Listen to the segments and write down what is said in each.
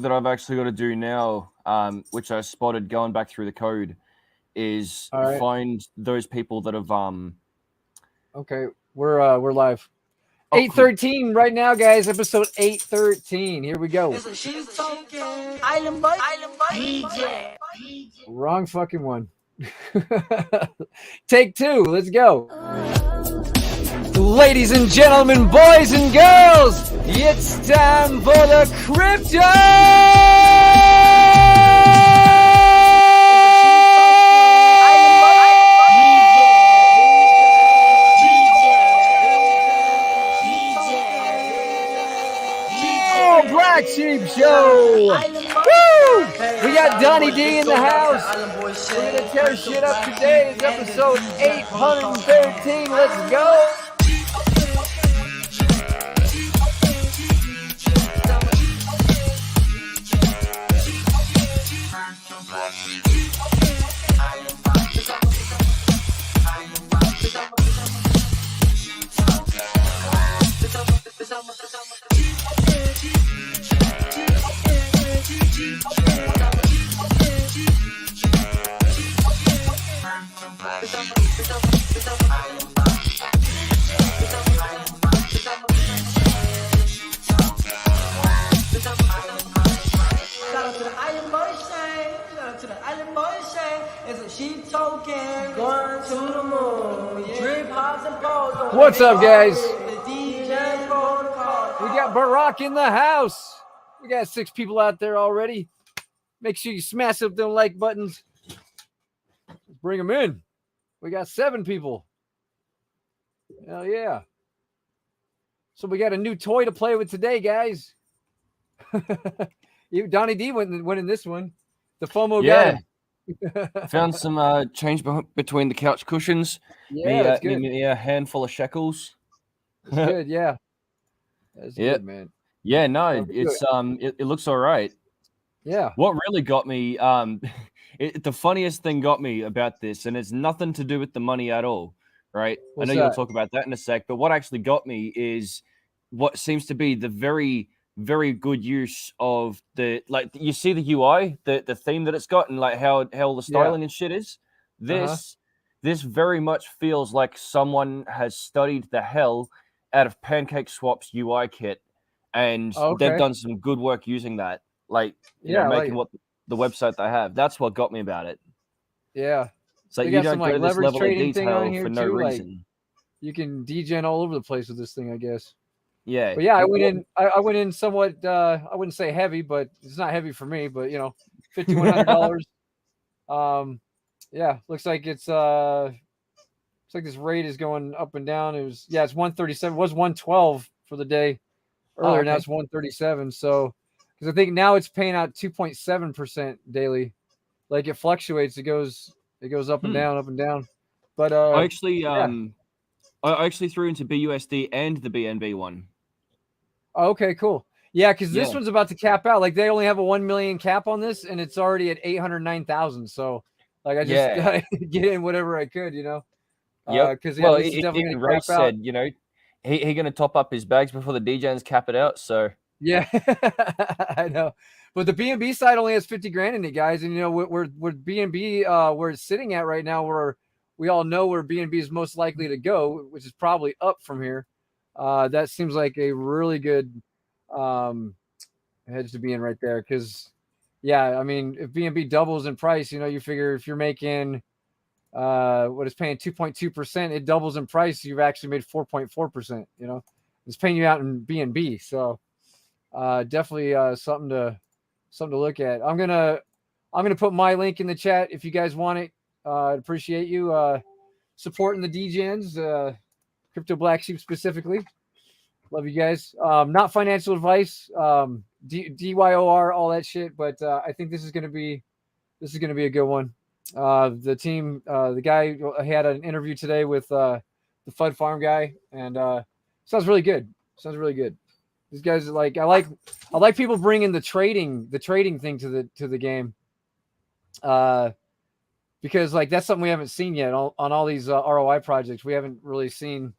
that I've actually got to do now, which I spotted going back through the code, is All right. find those people that have Okay. We're live. Oh, cool. 813 right now, guys. Episode 813. Here we go. Wrong fucking one. Take two. Let's go. Ladies and gentlemen, boys and girls, it's time for the crypto. BlackSheep Show. Woo! We got Donnie D in the house. We're gonna tear shit up today. It's episode 813. Let's go. What's up, guys? We got Barack in the house. We got 6 people out there already. Make sure you smash up them like buttons. Let's bring them in. We got 7 people. Hell yeah. So we got a new toy to play with today, guys. Donnie D went in this one. The FOMO guy. Found some change between the couch cushions. Yeah, that's good. A handful of shekels. That's good, yeah. That's good, man. Yeah, no, it's it looks all right. Yeah. What really got me, the funniest thing got me about this, and it's nothing to do with the money at all, right? What's I know that? you'll talk about that in a sec, but what actually got me is what seems to be the very, very good use of you see the UI, the theme that it's got, and like how the styling and shit is. This very much feels like someone has studied the hell out of PancakeSwap's UI kit, and they've done some good work using that. Like, making what the website they have. That's what got me about it. Yeah. So you don't go to this level of detail for no reason. Like, you can degen all over the place with this thing, I guess. Yeah. But yeah, I went in somewhat, I wouldn't say heavy, but it's not heavy for me, but $5,100. Yeah, looks like it's this rate is going up and down. It's 137. It was 112 for the day earlier. Now it's 137. So, because I think now it's paying out 2.7% daily. Like it fluctuates. It goes up and down, up and down. But I actually threw into BUSD and the BNB one. Oh, okay, cool. Yeah, because this one's about to cap out. Like they only have a 1 million cap on this, and it's already at 809,000. So, like I just gotta get in whatever I could, Yeah. Because it's definitely gonna cap out. He gonna top up his bags before the DJs cap it out. So yeah, I know. But the BNB side only has 50 grand in it, guys. And we're BNB where it's sitting at right now, we all know where BNB is most likely to go, which is probably up from here. That seems like a really good hedge to be in right there. Because, I mean, if BNB doubles in price, you figure if you're making what is paying 2.2%, it doubles in price. You've actually made 4.4%. It's paying you out in BNB. So definitely something to look at. I'm gonna put my link in the chat if you guys want it. I'd appreciate you supporting the DGens. Crypto BlackSheep specifically. Love you guys. Not financial advice, DYOR, all that shit. But I think this is gonna be a good one. The team, the guy had an interview today with the FUD Farm guy, and sounds really good. These guys are like, I like people bringing the trading thing to the game. Because like that's something we haven't seen yet on all these ROI projects. We haven't really seen.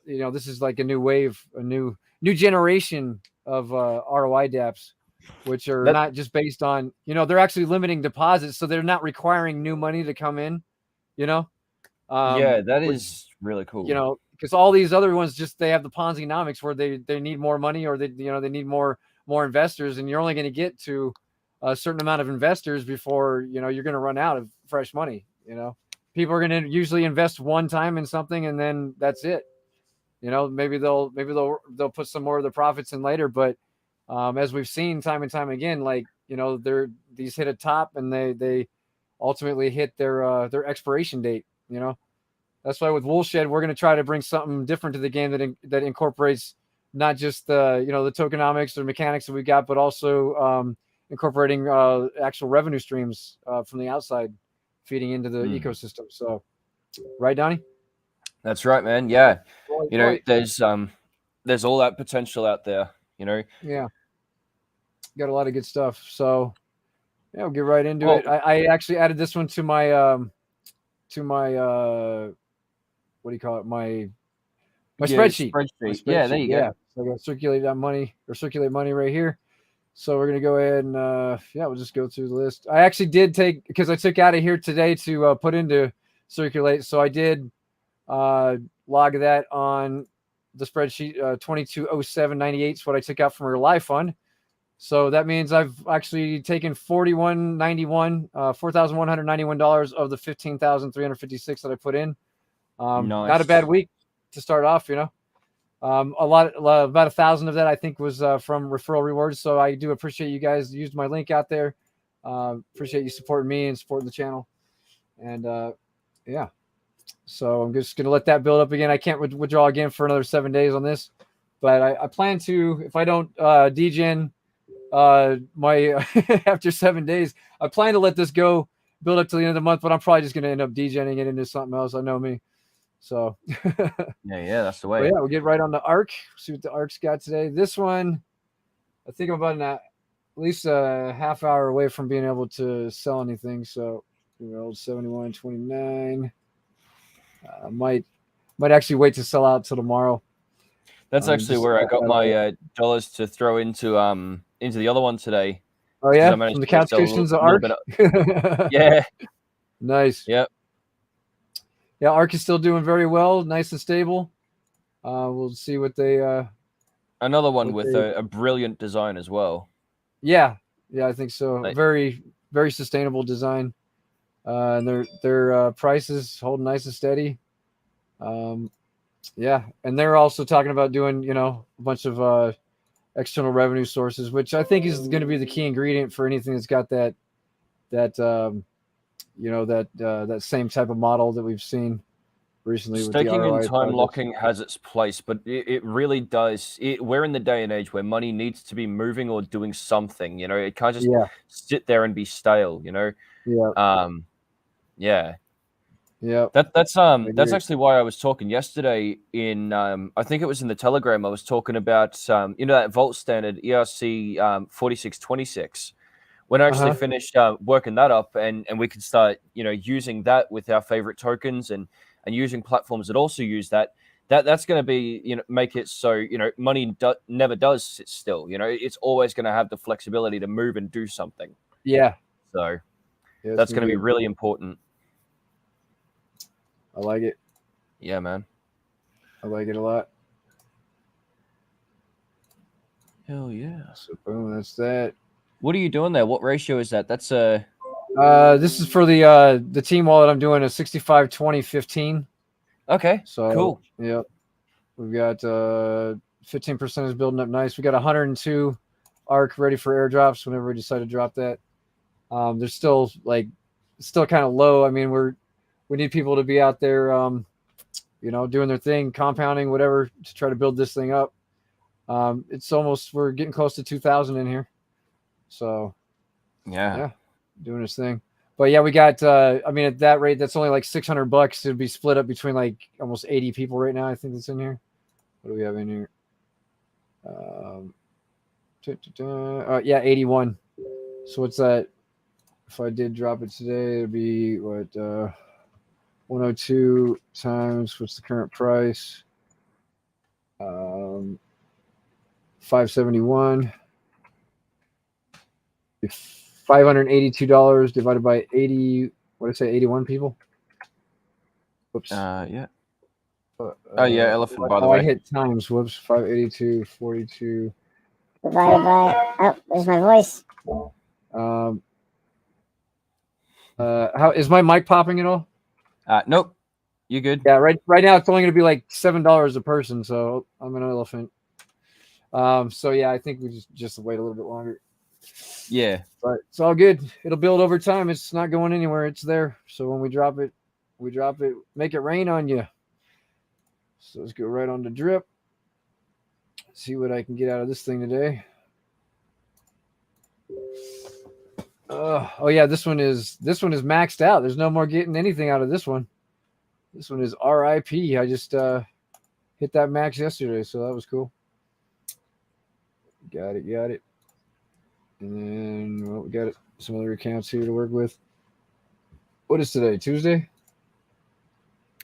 This is like a new wave, a new generation of ROI DApps. which are not just based on, they're actually limiting deposits. So they're not requiring new money to come in, Yeah, that which, is really cool. because all these other ones they have the Ponzi-nomics where they need more money, or they need more investors, and you're only going to get to a certain amount of investors before, you're going to run out of fresh money. People are going to usually invest one time in something and then that's it. Maybe they'll put some more of the profits in later, but as we've seen time and time again, like, these hit a top and they ultimately hit their expiration date. That's why with Woolshed, we're going to try to bring something different to the game that incorporates not just the tokenomics or mechanics that we got, but also incorporating actual revenue streams from the outside, feeding into the ecosystem. So, right, Donnie? That's right, man. Yeah, there's all that potential out there. Yeah, got a lot of good stuff. So, yeah, we'll get right into it. I actually added this one to my what do you call it? My spreadsheet. Yeah, there you go. So I got circulate money right here. So we're gonna go ahead and we'll just go through the list. I actually did because I took out of here today to put into circulate. So I did log that on the spreadsheet. 2207.98 is what I took out from our live fund. So that means I've actually taken $4,191 of the $15,356 that I put in. Nice. Not a bad week to start off, about 1,000 of that I think was from referral rewards. So I do appreciate you guys used my link out there. Appreciate you supporting me and supporting the channel. And yeah, so I'm just going to let that build up again. I can't withdraw again for another 7 days on this, but I plan to, if I don't degen my after 7 days, I plan to let this go build up to the end of the month, but I'm probably just going to end up degenning it into something else. I know me. So yeah, that's the way. But yeah, we'll get right on the ARC. See what the ARC's got today. This one, I think I'm about at least a half hour away from being able to sell anything. So 71.29. Might actually wait to sell out till tomorrow. That's actually where I got my dollars to throw into the other one today. Oh yeah, from the couch cushions of ARC. Yeah. Nice. Yep. Yeah, ARC is still doing very well, nice and stable. We'll see what they. Another one with a brilliant design as well. Yeah, I think so. Very, very sustainable design. And their prices holding nice and steady. Yeah, and they're also talking about doing a bunch of external revenue sources, which I think is going to be the key ingredient for anything that's got that same type of model that we've seen recently. Staking and time locking has its place, but it really does. We're in the day and age where money needs to be moving or doing something. It can't just sit there and be stale. Yeah. Yeah. That's actually why I was talking yesterday in I think it was in the Telegram. I was talking about that Vault standard ERC 4626. When I actually finished working that up and we could start using that with our favorite tokens and using platforms that also use that's going to be make it so money never does sit still. It's always going to have the flexibility to move and do something. Yeah. So that's going to be really important. I like it. Yeah, man. I like it a lot. Hell yeah. So boom, that's that. What are you doing there? What ratio is that? That's this is for the team wallet. I'm doing a 65 20 15. Okay. So cool. Yep. We've got 15% is building up nice. We got 102 ARC ready for airdrops whenever we decide to drop that. They're still kind of low. I mean, we need people to be out there doing their thing, compounding, whatever, to try to build this thing up. We're getting close to 2,000 in here. So yeah, doing this thing. But yeah, we got at that rate, that's only like $600 to be split up between like almost 80 people right now. I think that's in here. What do we have in here? 81. So what's that? If I did drop it today, it'd be what 102 times what's the current price? 571. $582 divided by 80. What did I say? 81 people. Whoops. Yeah. Oh yeah, elephant. By the I way, hit times. Whoops. 582, 42. Divided by. Oh, there's my voice. How is my mic popping at all? nope. You good? Yeah. Right now it's only going to be like $7 a person. So I'm an elephant. So yeah, I think we just wait a little bit longer. Yeah. But it's all good. It'll build over time. It's not going anywhere. It's there. So when we drop it, make it rain on you. So let's go right on to drip. See what I can get out of this thing today. Oh yeah, this one is maxed out. There's no more getting anything out of this one. This one is RIP. I just hit that max yesterday, so that was cool. Got it. And then we got some other accounts here to work with. What is today? Tuesday?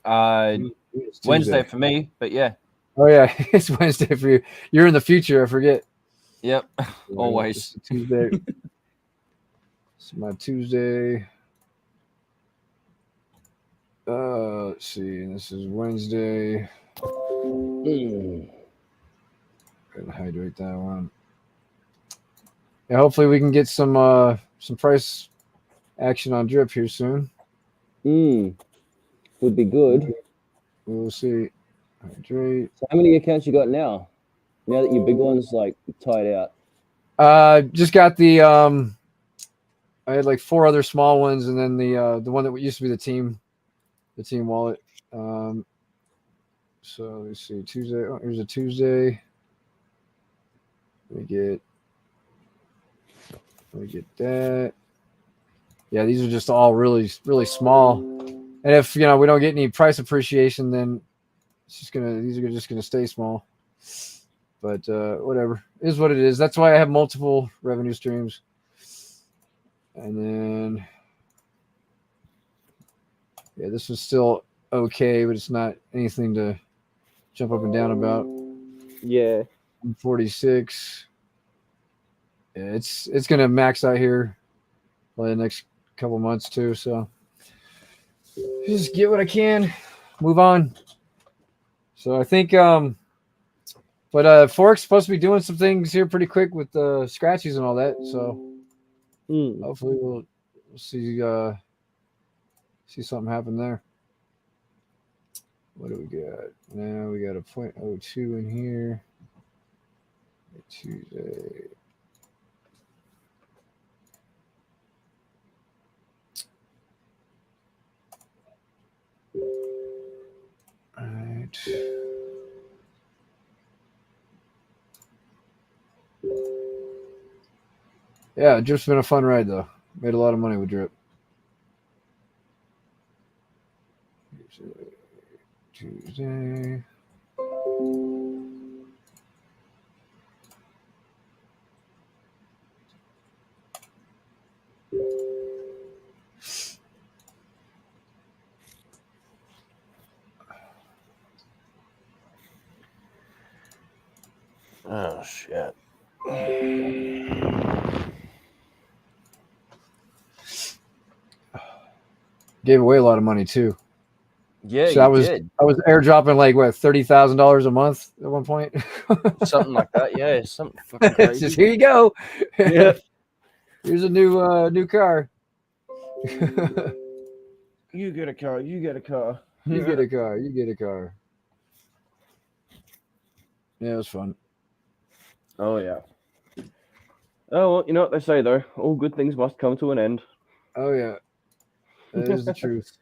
It's Wednesday for me, but yeah. Oh yeah, it's Wednesday for you. You're in the future. I forget. Yep, always. Tuesday. It's my Tuesday. Let's see. This is Wednesday. Gotta hydrate that one. Yeah, hopefully we can get some price action on drip here soon. Would be good. We'll see. Hydrate. So how many accounts you got now? Now that your big one's like tied out. Just got the I had like 4 other small ones, and then the one that used to be the team wallet. So let's see. Tuesday. Oh, here's a Tuesday. We get that. Yeah, these are just all really, really small. And if we don't get any price appreciation, then these are just gonna stay small. But whatever, it is what it is. That's why I have multiple revenue streams. And then yeah, this was still okay, but it's not anything to jump up and down about. Yeah. 46. Yeah, it's gonna max out here by the next couple months too. So just get what I can, move on. So I think but Fork's supposed to be doing some things here pretty quick with the scratchies and all that. So hopefully we'll see something happen there. What do we got? Now we got a 0.02 in here. Tuesday. All right. Yeah, drip's been a fun ride though. Made a lot of money with drip. Tuesday. Oh shit. Gave away a lot of money too. Yeah, so I was airdropping like what $30,000 a month at one point. Something like that. Yeah, something fucking crazy. Just here you go. Yeah. Here's a new car. You get a car. You get a car. You get a car. You get a car. Yeah, it was fun. Oh yeah. Oh well, you know what they say though. All good things must come to an end. Oh yeah, that is the truth.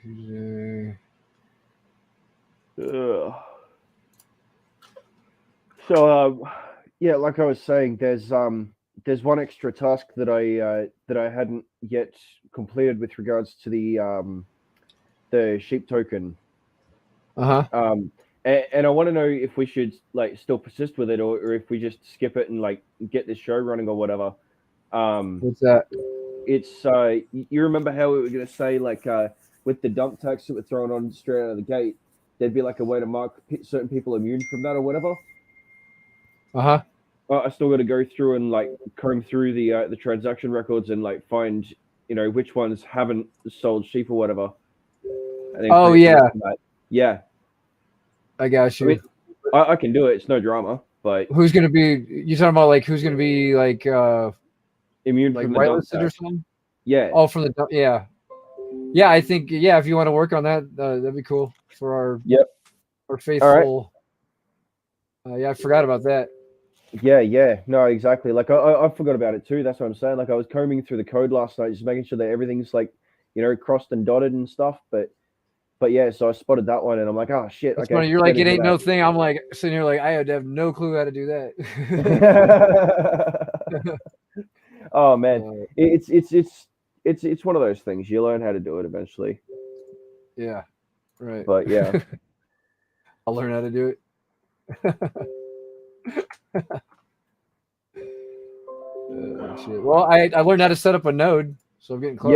Tuesday. So yeah, like I was saying, there's one extra task that I hadn't yet completed with regards to the sheep token. And I want to know if we should like still persist with it or if we just skip it and like get this show running or whatever. What's that? It's you remember how we were gonna say like with the dump tax that we're throwing on straight out of the gate, there'd be like a way to mark certain people immune from that or whatever. Uh-huh. I still got to go through and like comb through the transaction records and like find, you know, which ones haven't sold sheep or whatever. And then Oh, create yeah. lists of that. Yeah. I got you. I mean, I can do it. It's no drama. But Who's gonna be? You talking about like who's gonna be like immune like from the dump whitelisted or tax. something? Yeah. Oh, from the yeah. Yeah, I think if you want to work on that, that'd be cool for our Yep. our faithful. Yeah, I forgot about that. Yeah. No, exactly. Like I forgot about it too. That's what I'm saying. Like I was combing through the code last night, just making sure that everything's like, you know, crossed and dotted and stuff. But yeah, so I spotted that one and I'm like, oh shit. That's okay. funny. You're like, get it into ain't no that. thing. I'm like sitting here like I have no clue how to do that. Oh man, it's one of those things. You learn how to do it eventually. Yeah, right. But yeah, I'll learn how to do it. Shit. Well, I learned how to set up a node, so I'm getting close.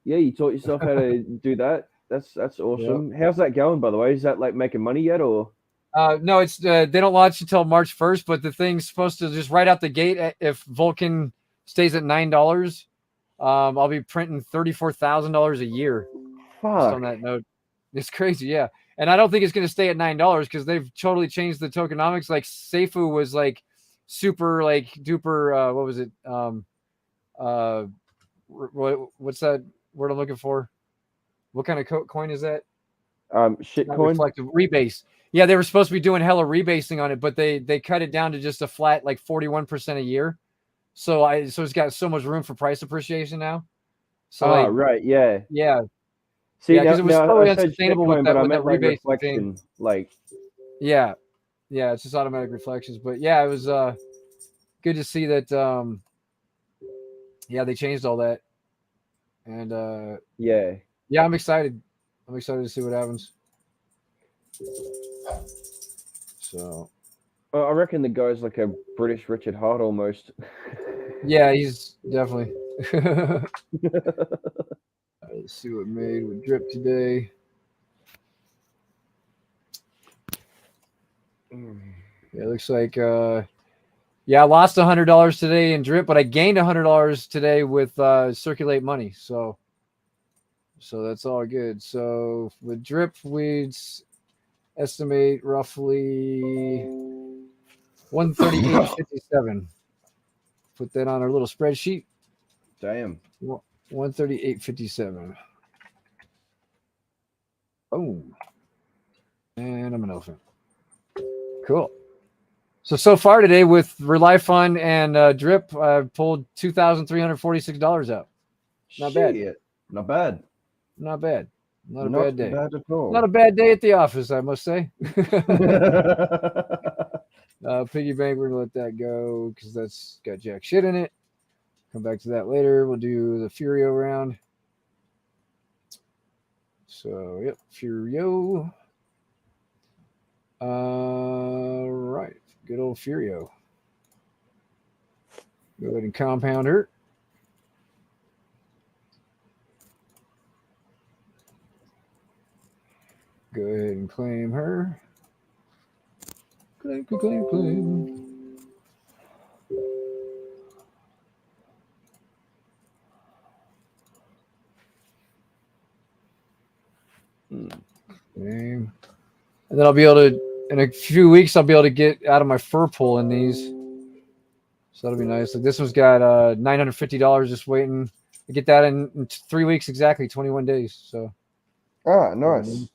yeah. You taught yourself how to do that. That's awesome. How's that going, by the way? Is that like making money yet, or? No, it's they don't launch until March 1st, but the thing's supposed to just right out the gate. If Vulcan stays at $9, I'll be printing $34,000 a year just Fuck. on that node. It's crazy, yeah. And I don't think it's going to stay at $9 because they've totally changed the tokenomics. Like Seifu was like super like duper. What was it? What's that word I'm looking for? What kind of coin is that? Shitcoin. Reflective rebase. Yeah, they were supposed to be doing hella rebasing on it, but they cut it down to just a flat like 41% a year. So it's got so much room for price appreciation now. So like, right, yeah. See, yeah, because it was totally unsustainable with that like rebase reflection, thing. like. Yeah, it's just automatic reflections. But yeah, it was good to see that. Yeah, they changed all that, and yeah, I'm excited. I'm excited to see what happens. So, I reckon the guy's like a British Richard Hart almost. Yeah, he's definitely. Let's see what made with Drip today. Yeah, it looks like I lost $100 today in Drip, but I gained $100 today with Circulate Money. So that's all good. So with Drip, we'd estimate roughly 138.57. Put that on our little spreadsheet. Damn. 138.57. Boom. And I'm an elephant. Cool. So far today with Rely Fund and Drip, I've pulled $2,346 out. Not bad. Not bad. Not bad. Not a Not bad day. bad at all. Not a bad day at the office, I must say. Piggy bank, we're gonna let that go because that's got jack shit in it. Come back to that later. We'll do the Furio round. So yep, Furio. Right, good old Furio. Go ahead and compound her. Go ahead and claim her. Claim. Claim. And then I'll be able to, in a few weeks, I'll be able to get out of my fur pool in these. So that'll be nice. Like this one's got $950 just waiting to get that in 3 weeks exactly, 21 days. So. Nice.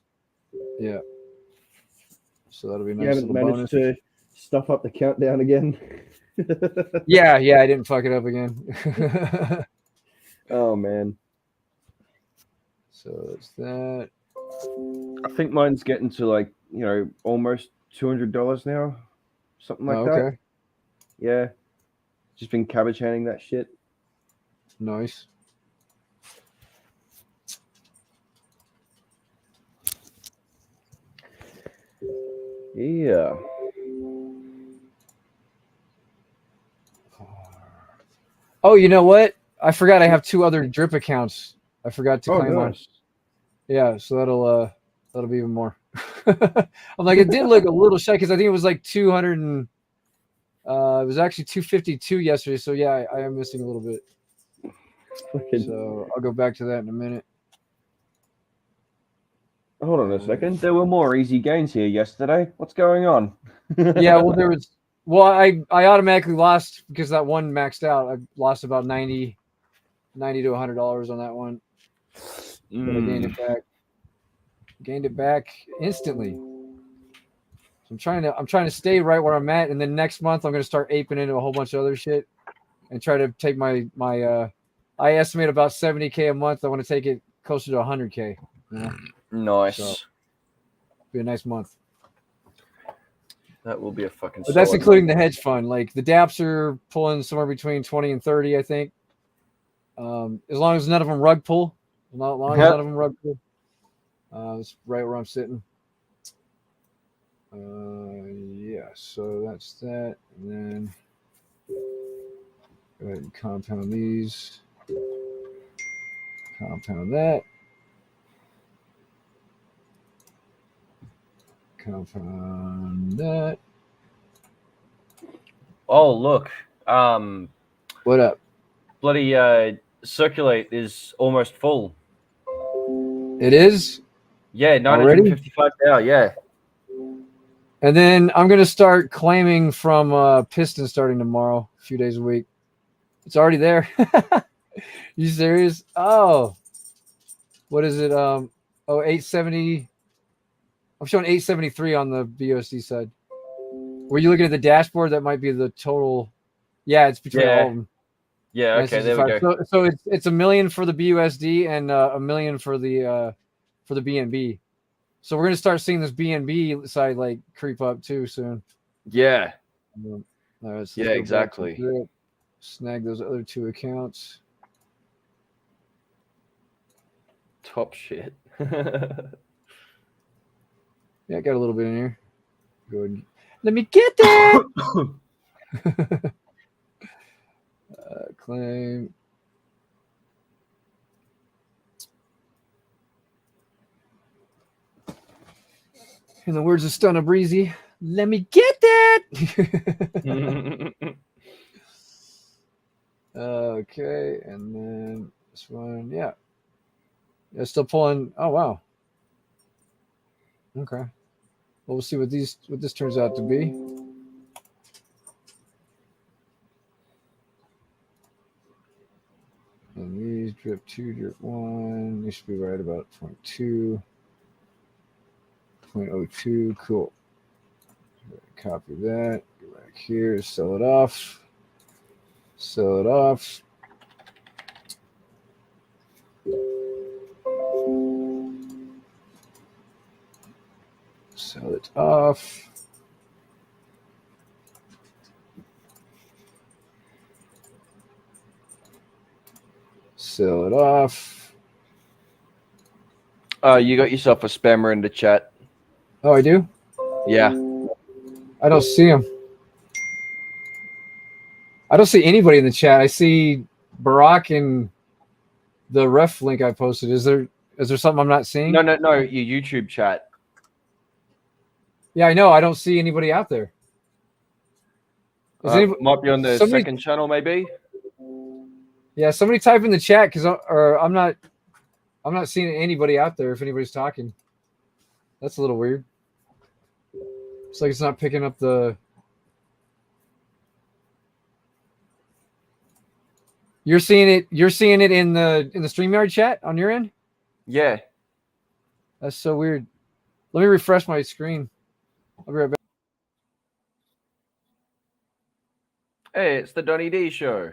Yeah. So that'll be a nice. You haven't little managed bonus. to stuff up the countdown again. Yeah, I didn't fuck it up again. Oh man. So it's that. I think mine's getting to like, almost $200 now. Something like that. Okay. Yeah. Just been cabbage handing that shit. Nice. Yeah. Oh, you know what? I forgot I have 2 other Drip accounts. I forgot to claim on. Nice. Yeah, so that'll be even more. I'm like, it did look a little shy because I think it was like 200 and it was actually 252 yesterday. So yeah, I am missing a little bit. So I'll go back to that in a minute. Hold on a second. There were more easy gains here yesterday. What's going on? Yeah, well, there was. Well, I automatically lost because that one maxed out. I lost about 90 to $100 on that one. But I gained it back. Gained it back instantly. So I'm trying to stay right where I'm at, and then next month I'm going to start aping into a whole bunch of other shit, and try to take my I estimate about 70K a month. I want to take it closer to 100K. You know? Nice. So, be a nice month. That will be a fucking. But that's including the hedge fund. Like the DApps are pulling somewhere between 20 and 30, I think. As long as none of them rug pull. As long as none of them rug pull. That's right where I'm sitting. Yeah, so that's that. And then go ahead and compound these. Compound that. Compound that. Oh, look. What up? Bloody Circulate is almost full. It is? Yeah, 955 now, yeah. And then I'm going to start claiming from Piston starting tomorrow, a few days a week. It's already there. You serious? Oh. What is it? 870. I'm showing 873 on the BUSD side. Were you looking at the dashboard? That might be the total. Yeah, it's between all of them. Yeah, okay, there we go. So it's $1 million for the BUSD and $1 million for the BNB. So we're gonna start seeing this BNB side like creep up too soon. Yeah. All right, so yeah, exactly. Snag those other two accounts. Top shit. Yeah, I got a little bit in here. Go ahead. Let me get that. Claim. In the words of Stunna Breezy, let me get that. Okay, and then this one, yeah. Yeah, still pulling. Oh wow. Okay. Well, we'll see what this turns out to be. And these drip 2, drip 1. They should be right about 0.2. 0.02. Cool. Copy that. Go back here. Sell it off. Sell it off. Sell it off. Sell it off. You got yourself a spammer in the chat. Oh, I do? Yeah. I don't see him. I don't see anybody in the chat. I see Barack and the ref link I posted. Is there something I'm not seeing? No. Your YouTube chat. Yeah, I know. I don't see anybody out there. Might be on the second channel, maybe. Yeah, somebody type in the chat because I'm not seeing anybody out there. If anybody's talking, that's a little weird. It's like it's not picking up the. You're seeing it. You're seeing it in the StreamYard chat on your end. Yeah. That's so weird. Let me refresh my screen. I'll be right back. Hey, it's the Donny D show.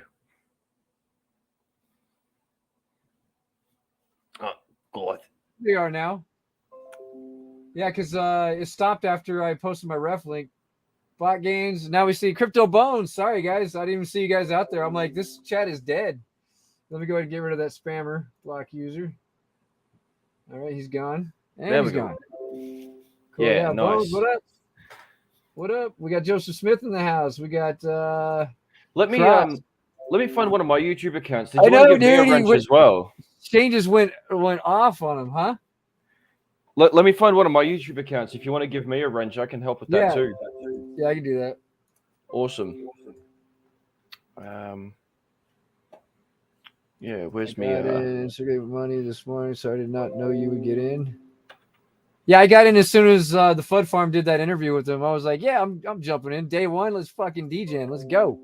Oh, God. We are now. Yeah, because it stopped after I posted my ref link. Bot gains. Now we see Crypto Bones. Sorry, guys. I didn't even see you guys out there. I'm like, this chat is dead. Let me go ahead and get rid of that spammer block user. All right, he's gone. And there he's we go. gone. Cool. Yeah, nice. Bones, what up? What up? We got Joseph Smith in the house. We got let me find one of my YouTube accounts. Did I you know, want to give me a dude, wrench as well? Changes went off on him, huh? Let me find one of my YouTube accounts. If you want to give me a range, I can help with that too. Yeah, I can do that. Awesome. Yeah, where's me? Got in. So gave money this morning. Sorry, I did not know you would get in. Yeah, I got in as soon as the Fud Farm did that interview with them. I was like, yeah, I'm jumping in. Day one, let's fucking Degen. Let's go.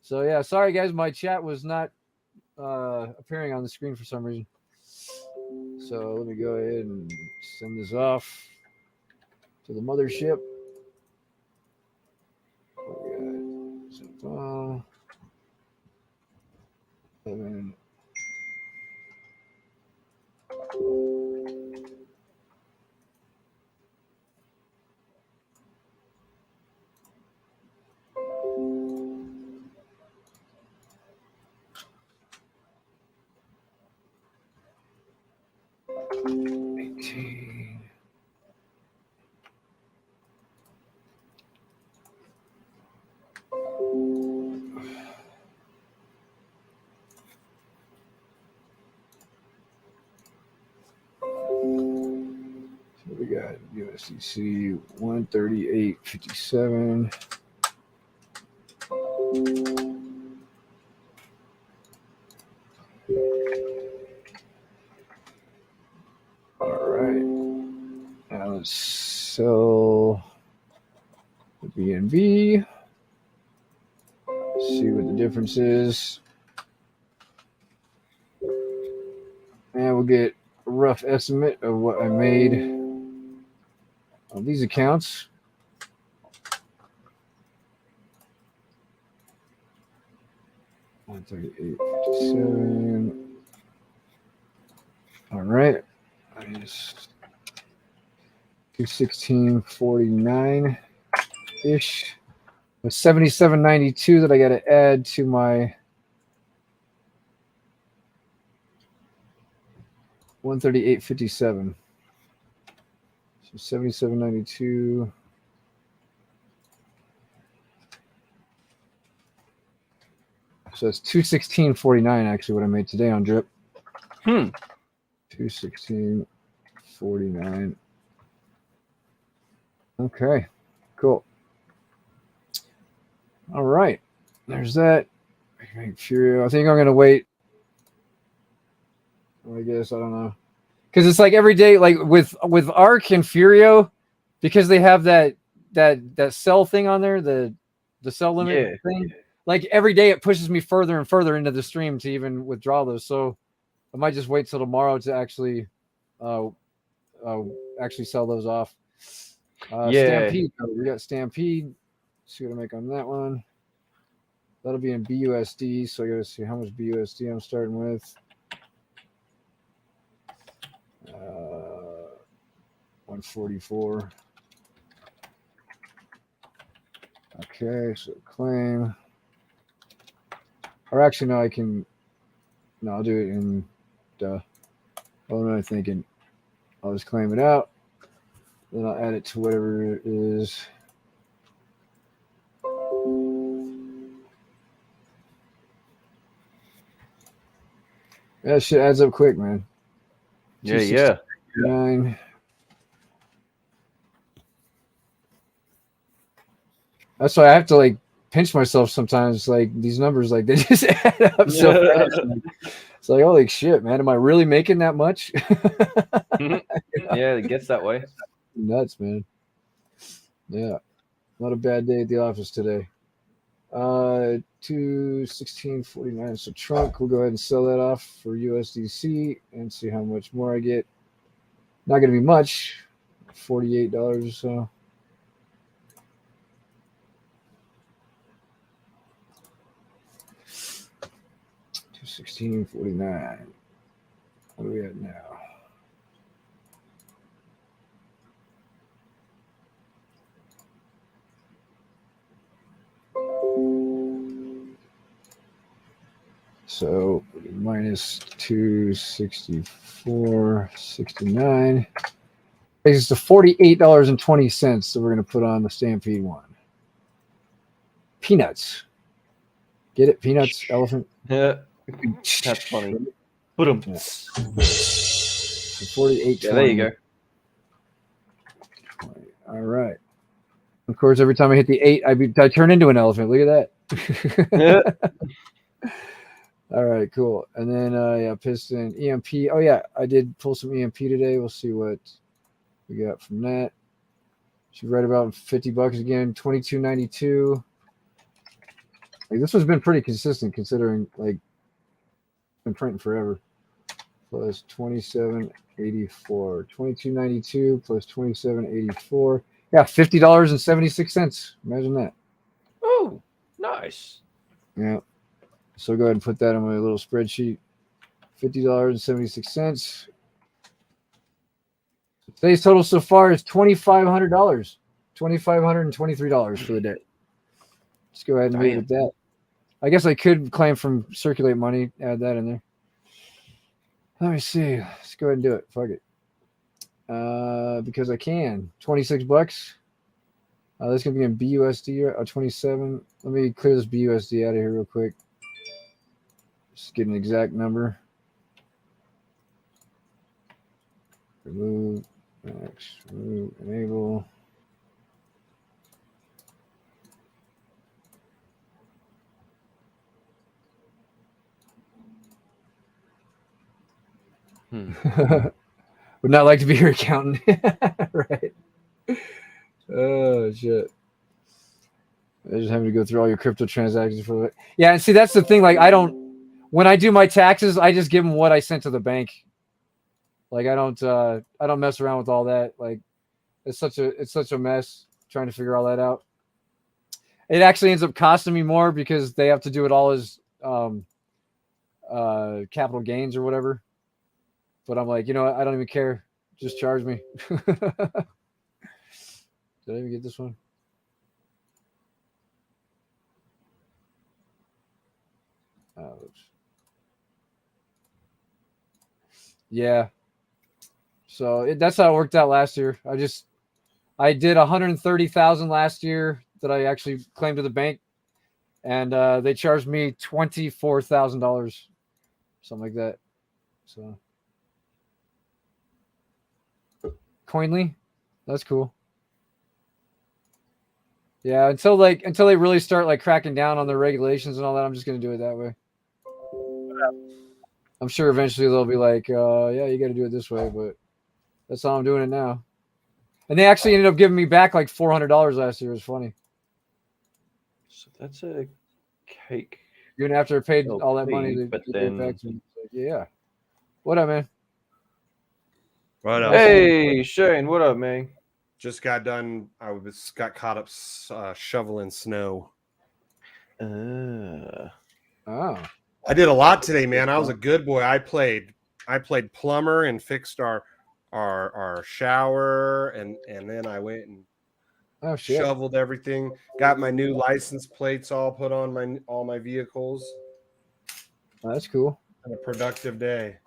So yeah, sorry guys, my chat was not appearing on the screen for some reason. So let me go ahead and send this off to the mothership. So, 11. So we got USDC 138.57. All right. Now let's sell the BNB. See what the difference is. And we'll get a rough estimate of what I made on these accounts. $138.57. All right. Minus 216.49 ish. With 77.92 that I got to add to my 138.57. So 77.92. So it's 216.49 actually what I made today on Drip. 216.49. Okay, cool. All right, there's that. Furio. I think I'm gonna wait. I guess I don't know, because it's like every day, like with Arc and Furio, because they have that sell thing on there, the sell limit thing. Yeah. Like every day, it pushes me further and further into the stream to even withdraw those. So I might just wait till tomorrow to actually sell those off. Stampede. We got Stampede. Let's see what I make on that one. That'll be in BUSD. So I got to see how much BUSD I'm starting with. 144. Okay, so claim. Or actually, no, I can. No, I'll do it in. What am I thinking? I'll just claim it out. Then I'll add it to whatever it is. That shit adds up quick, man. Yeah. 9. That's why I have to like pinch myself sometimes. Like these numbers, like they just add up so fast. It's like, holy shit, man! Am I really making that much? Yeah, it gets that way. Nuts, man. Yeah, not a bad day at the office today. 216.49. So trunk, we'll go ahead and sell that off for USDC and see how much more I get. Not going to be much, $48 or so. $216.49. What are we at now? So minus 264.69. It's to $48.20 that we're going to put on the Stampede one. Peanuts. Get it? Peanuts, elephant? Yeah. That's funny. Boom. Yeah. 48.20. Yeah, there you go. All right. Of course, every time I hit the 8, I turn into an elephant. Look at that. Yeah. All right, cool. And then yeah, piston, EMP. Oh yeah, I did pull some EMP today. We'll see what we got from that. She's right about $50 again, 22.92. Like, this one's been pretty consistent considering like been printing forever. Plus 27.84, 22.92 plus 27.84. Yeah, $50.76. Imagine that. Oh, nice. Yeah. So go ahead and put that on my little spreadsheet. $50.76. Today's total so far is $2,500. $2,523 for the day. Let's go ahead and leave it at that. I guess I could claim from Circulate Money, add that in there. Let me see. Let's go ahead and do it. Fuck it. Because I can. $26. That's gonna be in BUSD. 27. Let me clear this BUSD out of here real quick. Just get an exact number. Remove. Max. Remove. Enable. Would not like to be your accountant. Right. Oh shit. I just having to go through all your crypto transactions for it. Yeah, and see that's the thing. Like when I do my taxes, I just give them what I sent to the bank. Like I don't mess around with all that. Like it's such a mess trying to figure all that out. It actually ends up costing me more because they have to do it all as capital gains or whatever. But I'm like, you know what? I don't even care. Just charge me. Did I even get this one? Oops. Yeah. So that's how it worked out last year. I did 130,000 last year that I actually claimed to the bank, and they charged me $24,000, something like that. So. Coinly, that's cool. Yeah, until they really start like cracking down on the regulations and all that, I'm just gonna do it that way. I'm sure eventually they'll be like, yeah, you got to do it this way, but that's how I'm doing it now. And they actually ended up giving me back like $400 last year. It was funny. So that's a cake. Even after I paid all that money, they gave it back to me. Like, yeah. What up, man? Right up. Hey, Shane, what up, man? Just got done. Got caught up shoveling snow. Oh. I did a lot today, man. I was a good boy. I played plumber and fixed our shower, and then I went and shoveled everything. Got my new license plates all put on all my vehicles. Oh, that's cool. And a productive day.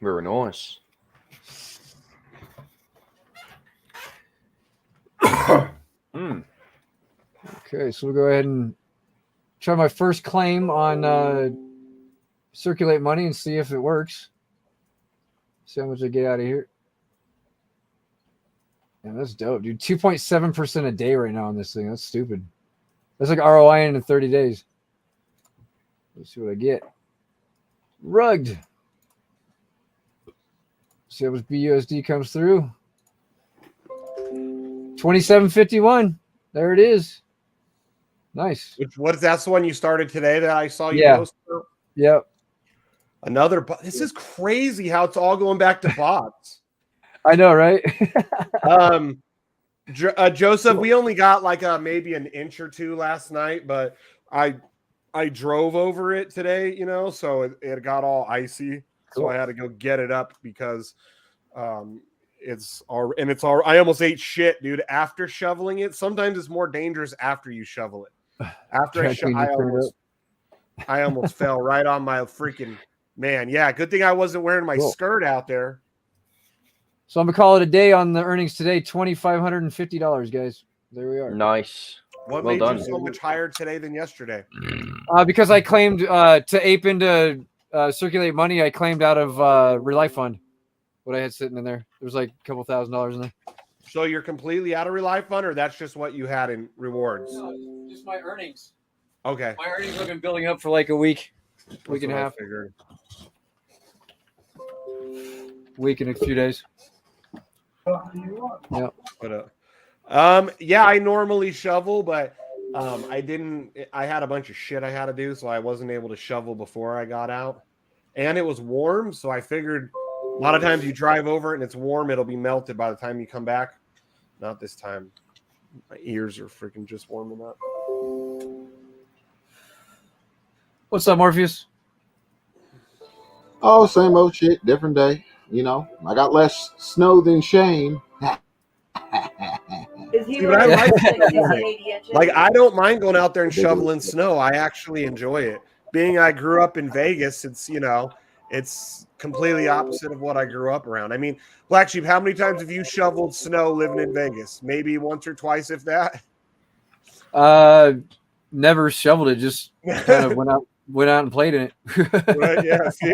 Very nice. Okay, so we'll go ahead and try my first claim on Circulate Money and see if it works. See how much I get out of here. And that's dope, dude. 2.7% a day right now on this thing. That's stupid. That's like ROI in 30 days. Let's see what I get. Rugged. See how much BUSD comes through. 27.51. There it is. Nice. That's the one you started today that I saw you post? Yep. This is crazy how it's all going back to bots. I know, right? Joseph, we only got like maybe an inch or two last night, but I drove over it today, so it got all icy. Cool. So I had to go get it up because I almost ate shit, dude, after shoveling it. Sometimes it's more dangerous after you shovel it. After I almost fell right on my freaking man. Yeah, good thing I wasn't wearing my skirt out there. So I'm gonna call it a day on the earnings today. $2,550, guys. There we are. Nice. What made you so much higher today than yesterday? Because I claimed to ape into circulate money I claimed out of Relife Fund. What I had sitting in there. There was like a couple $1,000s in there. So you're completely out of Relife Fund, or that's just what you had in rewards? No, just my earnings. Okay. My earnings have been building up for like a week and a half. Week and a few days. Yeah. Yeah, I normally shovel, but I didn't. I had a bunch of shit I had to do, so I wasn't able to shovel before I got out. And it was warm, so I figured a lot of times you drive over it and it's warm, it'll be melted by the time you come back. Not this time. My ears are freaking just warming up. What's up, Morpheus? Oh, same old shit, different day. You know, I got less snow than Shane. Is he See, but I like it. Like, I don't mind going out there and shoveling snow. I actually enjoy it. Being I grew up in Vegas, it's, you know, it's completely opposite of what I grew up around. I mean, Black Sheep, how many times have you shoveled snow living in Vegas? Maybe once or twice, if that? Never shoveled it. Just kind of went out and played in it. Right, yeah. See,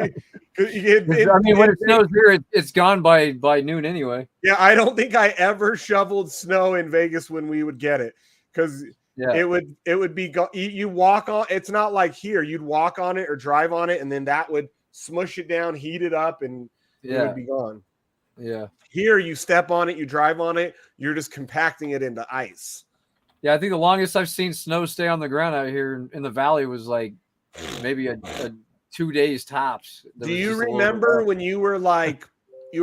I mean, when it snows here, it's gone by noon anyway. Yeah, I don't think I ever shoveled snow in Vegas when we would get it, because it would be you walk on. It's not like here. You'd walk on it or drive on it, and then that would smush it down, heat it up, and it would be gone. Yeah. Here, you step on it, you drive on it, you're just compacting it into ice. Yeah, I think the longest I've seen snow stay on the ground out here in the valley was like maybe a 2 days tops. Do you remember when you were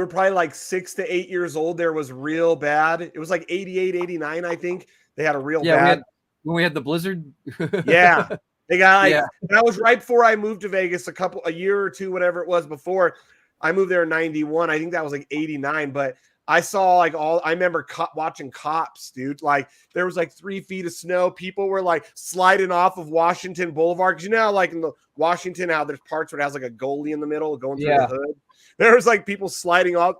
probably like 6 to 8 years old? There was real bad. It was like 88, 89, I think. They had a real bad. When we had the blizzard. Yeah. They got and that was right before I moved to Vegas, a year or two, whatever it was before. I moved there in 91. I think that was like 89, but I saw I remember watching Cops, dude. Like, there was like 3 feet of snow. People were like sliding off of Washington Boulevard. Cause you know, like in the Washington, how there's parts where it has like a goalie in the middle going through the hood. There was like people sliding off.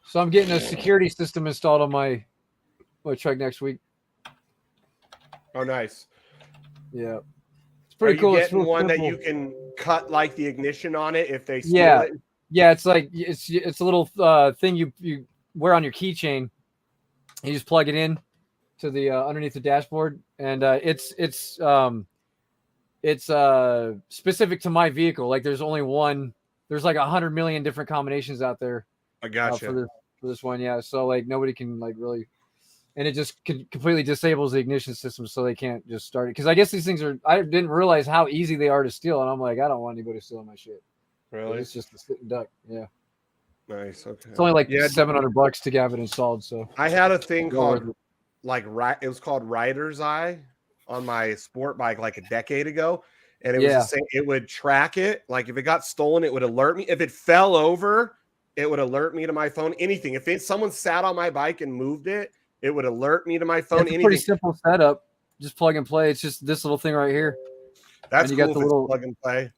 So I'm getting a security system installed on my truck next week. Oh, nice. Yeah. Pretty cool. It's one that you can cut like the ignition on it if they steal it. Yeah, it's like it's a little thing you wear on your keychain. You just plug it in to the underneath the dashboard, and it's specific to my vehicle. Like, there's only one. There's like 100 million different combinations out there. I gotcha. For this one, yeah. So like nobody can like really. And it just completely disables the ignition system, so they can't just start it. Because I guess these things I didn't realize how easy they are to steal, and I'm like, I don't want anybody stealing my shit. Really? It's just a sitting duck. Yeah. Nice. Okay. It's only like $700 to have it installed. So I had a thing called it was called Rider's Eye on my sport bike like a decade ago, and it was the same. It would track it. Like, if it got stolen, it would alert me. If it fell over, it would alert me to my phone. Anything. If someone sat on my bike and moved it, it would alert me to my phone. It's a pretty simple setup. Just plug and play. It's just this little thing right here. That's cool. Got the little plug and play.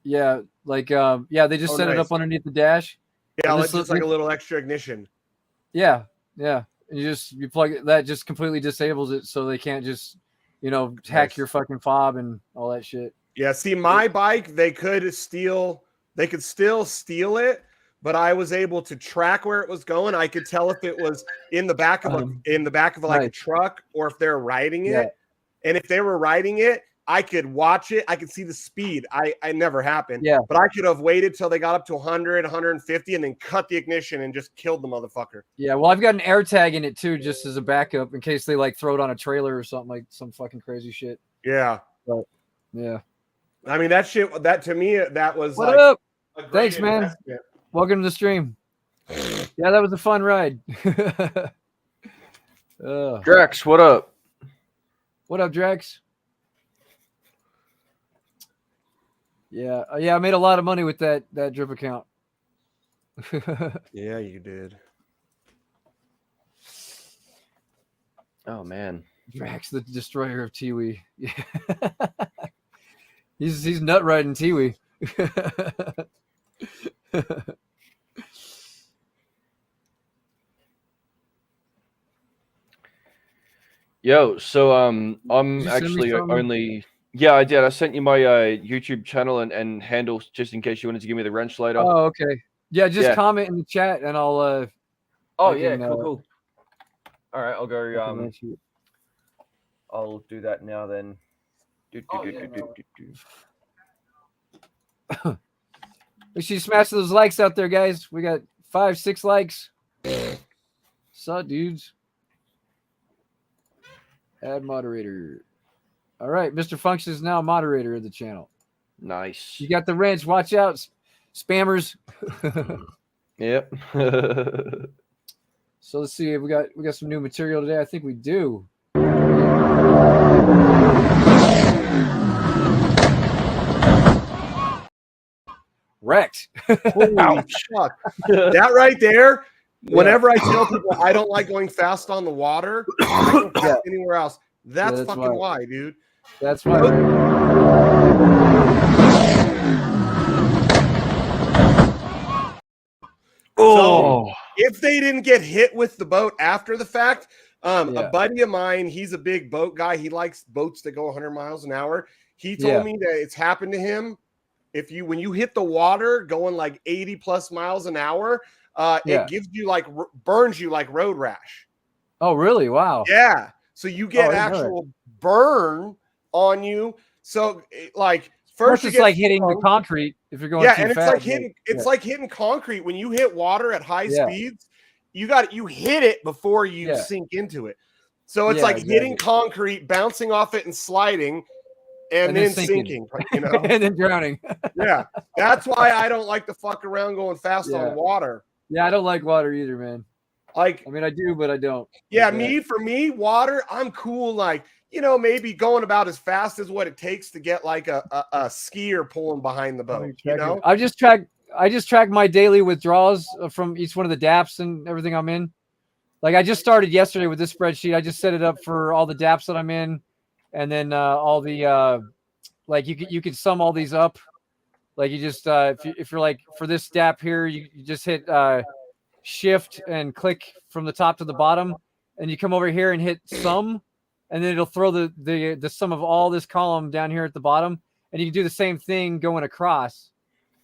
Yeah, like they just set it up underneath the dash. Yeah, it's just like a little extra ignition. Yeah. And you plug it. That just completely disables it, so they can't just hack your fucking fob and all that shit. Yeah. See, my bike, they could still steal it. But I was able to track where it was going. I could tell if it was in the back of a truck, or if they're riding it. And if they were riding it, I could watch it. I could see the speed. I never happened. Yeah. But I could have waited till they got up to 100, 150, and then cut the ignition and just killed the motherfucker. Yeah. Well, I've got an air tag in it too, just as a backup in case they like throw it on a trailer or something, like some fucking crazy shit. Yeah. But yeah. I mean, that to me, that was what like up? A great Thanks, man. investment. Welcome to the stream. Yeah, that was a fun ride. Drex, what up? What up, Drex? Yeah, I made a lot of money with that drip account. Yeah, you did. Oh man, Drax, the destroyer of Tiwi. Yeah, he's nut riding Tiwi. Yo, so Did I'm you send me actually something? only. Yeah, I did. I sent you my YouTube channel and handle just in case you wanted to give me the wrench later. Oh, okay. Yeah, just Yeah. comment in the chat and I'll Oh I yeah, can, cool. All right, I'll go. I can wrench you. I'll do that now then. Make sure you smash those likes out there, guys. We got 5-6 likes. So, dudes. Add moderator. All right, Mr. Function is now moderator of the channel. Nice. You got the wrench. Watch out, spammers. Yep. So let's see. We got some new material today. I think we do. Wrecked. Holy fuck. That right there. Whenever I tell people I don't like going fast on the water, I don't go fast anywhere else. That's fucking why, dude. That's why. So if they didn't get hit with the boat after the fact, a buddy of mine, he's a big boat guy. He likes boats that go 100 miles an hour. He told me that it's happened to him. When you hit the water going like 80 plus miles an hour, it gives you like burns you like road rash. Oh, really? Wow. Yeah. So you get actual burn on you. So like first it's like hitting the concrete if you're going too and it's fast. like hitting like hitting concrete. When you hit water at high speeds, you hit it before you sink into it. So it's like hitting concrete, bouncing off it and sliding. And then sinking, you know, and then drowning. Yeah, that's why I don't like to fuck around going fast on water. Yeah, I don't like water either, man. Like, I mean, I do, but I don't. Yeah, for me, water, I'm cool. Like, you know, maybe going about as fast as what it takes to get like a skier pulling behind the boat. You know, I just track my daily withdrawals from each one of the DApps and everything I'm in. Like, I just started yesterday with this spreadsheet. I just set it up for all the DApps that I'm in. And then all the like you could sum all these up. Like you just if you're like for this DApp here, you just hit shift and click from the top to the bottom, and you come over here and hit sum, and then it'll throw the sum of all this column down here at the bottom, and you can do the same thing going across.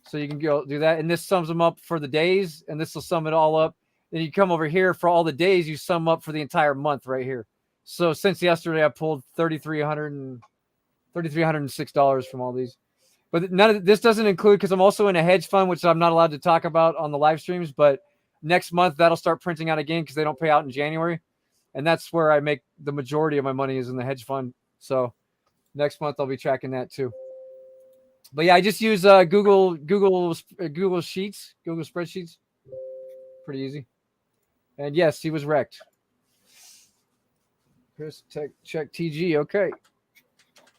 So you can go do that, and this sums them up for the days, and this will sum it all up. Then you come over here for all the days, you sum up for the entire month right here. So since yesterday, I pulled $3,306 from all these, but none of this doesn't include because I'm also in a hedge fund, which I'm not allowed to talk about on the live streams. But next month that'll start printing out again because they don't pay out in January, and that's where I make the majority of my money is in the hedge fund. So next month I'll be tracking that too. But yeah, I just use Google Sheets, Google spreadsheets. Pretty easy. And yes, he was wrecked. Chris, check TG. Okay.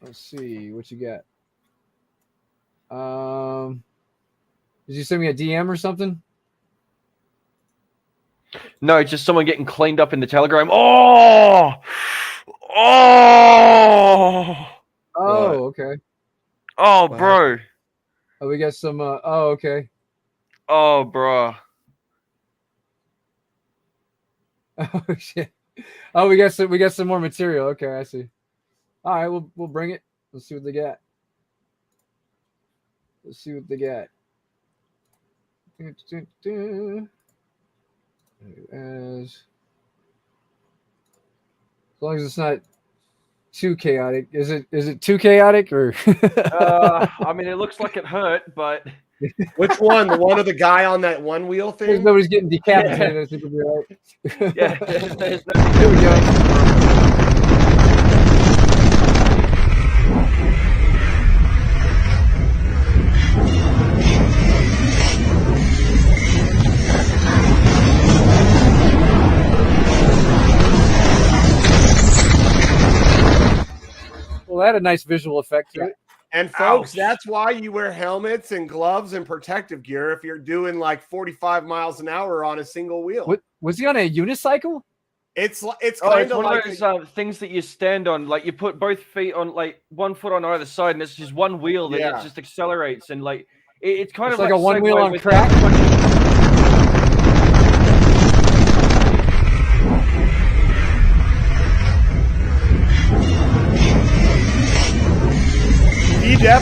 Let's see what you got. Did you send me a DM or something? No, just someone getting cleaned up in the Telegram. Oh, okay. Oh, bro. Oh, we got some. Oh, okay. Oh, bro. Oh shit. Oh, we got some more material. Okay, I see. All right, we'll bring it. Let's see what they got. As long as it's not too chaotic. Is it too chaotic or? I mean, it looks like it hurt, but which one? The one of the guy on that one wheel thing? Nobody's getting decapitated. I think it'll be all right. Yeah. Here we go. Well, that had a nice visual effect to it. And folks, that's why you wear helmets and gloves and protective gear if you're doing like 45 miles an hour on a single wheel. Was he on a unicycle? It's kind of one like of those things that you stand on. Like you put both feet on, like one foot on either side, and it's just one wheel that it just accelerates, and like it's kind of like a one wheel on crack.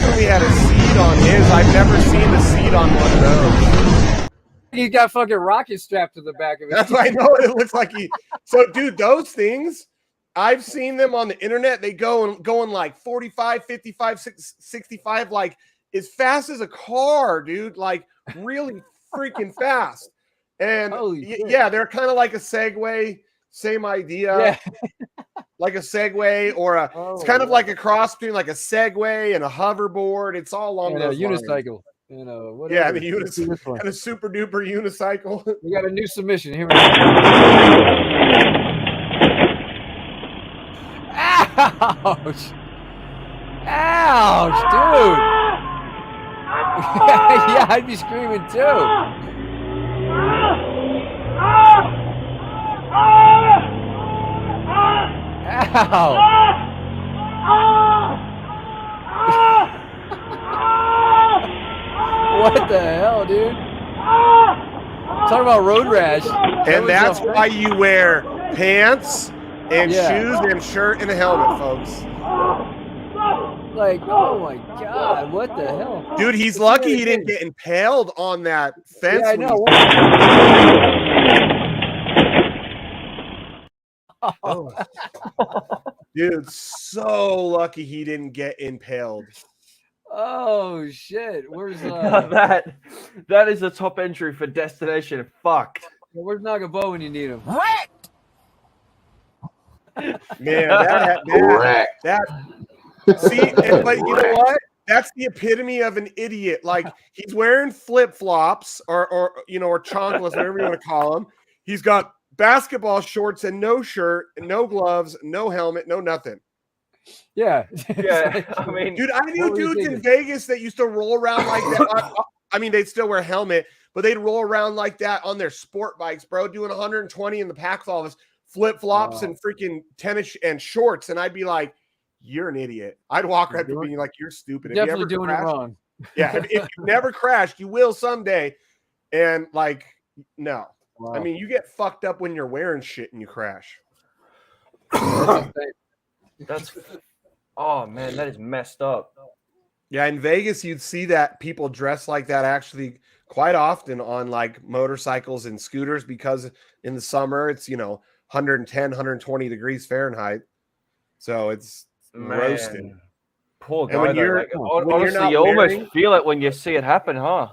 definitely had a seat on his. I've never seen the seat on one of those. He's got fucking rocket strapped to the back of it. That's why I know it looks like he. So, dude, those things, I've seen them on the internet. They going like 45, 55, 65, like as fast as a car, dude. Like really freaking fast. And yeah, they're kind of like a Segway. Same idea. Yeah. Like a Segway or it's kind of like a cross between like a Segway and a hoverboard. It's all along those unicycle. Lines. Yeah, the unicycle and a super duper unicycle. We got a new submission here. We go. Ouch! Ouch, dude! Yeah, I'd be screaming too. Ow! What the hell, dude? Talk about road rash. And that's why you wear pants and shoes and shirt and a helmet, folks. Like, oh my God, what the hell? Dude, he's lucky he didn't get impaled on that fence. Yeah, I know. Oh. Dude, so lucky he didn't get impaled. Oh shit! Where's that is the top entry for destination fucked. Where's Nagabo when you need him? Man, that see, but you know what? That's the epitome of an idiot. Like he's wearing flip flops or chanclas, whatever you want to call them. He's got basketball shorts and no shirt, no gloves, no helmet, no nothing. Yeah. I mean, dude, I knew dudes in Vegas that used to roll around like that. I mean, they'd still wear a helmet, but they'd roll around like that on their sport bikes, bro, doing 120 in the pack all this flip flops and freaking tennis and shorts. And I'd be like, you're an idiot. I'd walk right through being like, you're stupid. Definitely doing it wrong. Yeah. If you never crashed, you will someday. And like, no. Wow. I mean, you get fucked up when you're wearing shit and you crash. That's oh man, that is messed up. Yeah, in Vegas, you'd see that people dress like that actually quite often on like motorcycles and scooters because in the summer it's 110, 120 degrees Fahrenheit. So it's roasting. Poor guy. Honestly, you almost feel it when you see it happen, huh?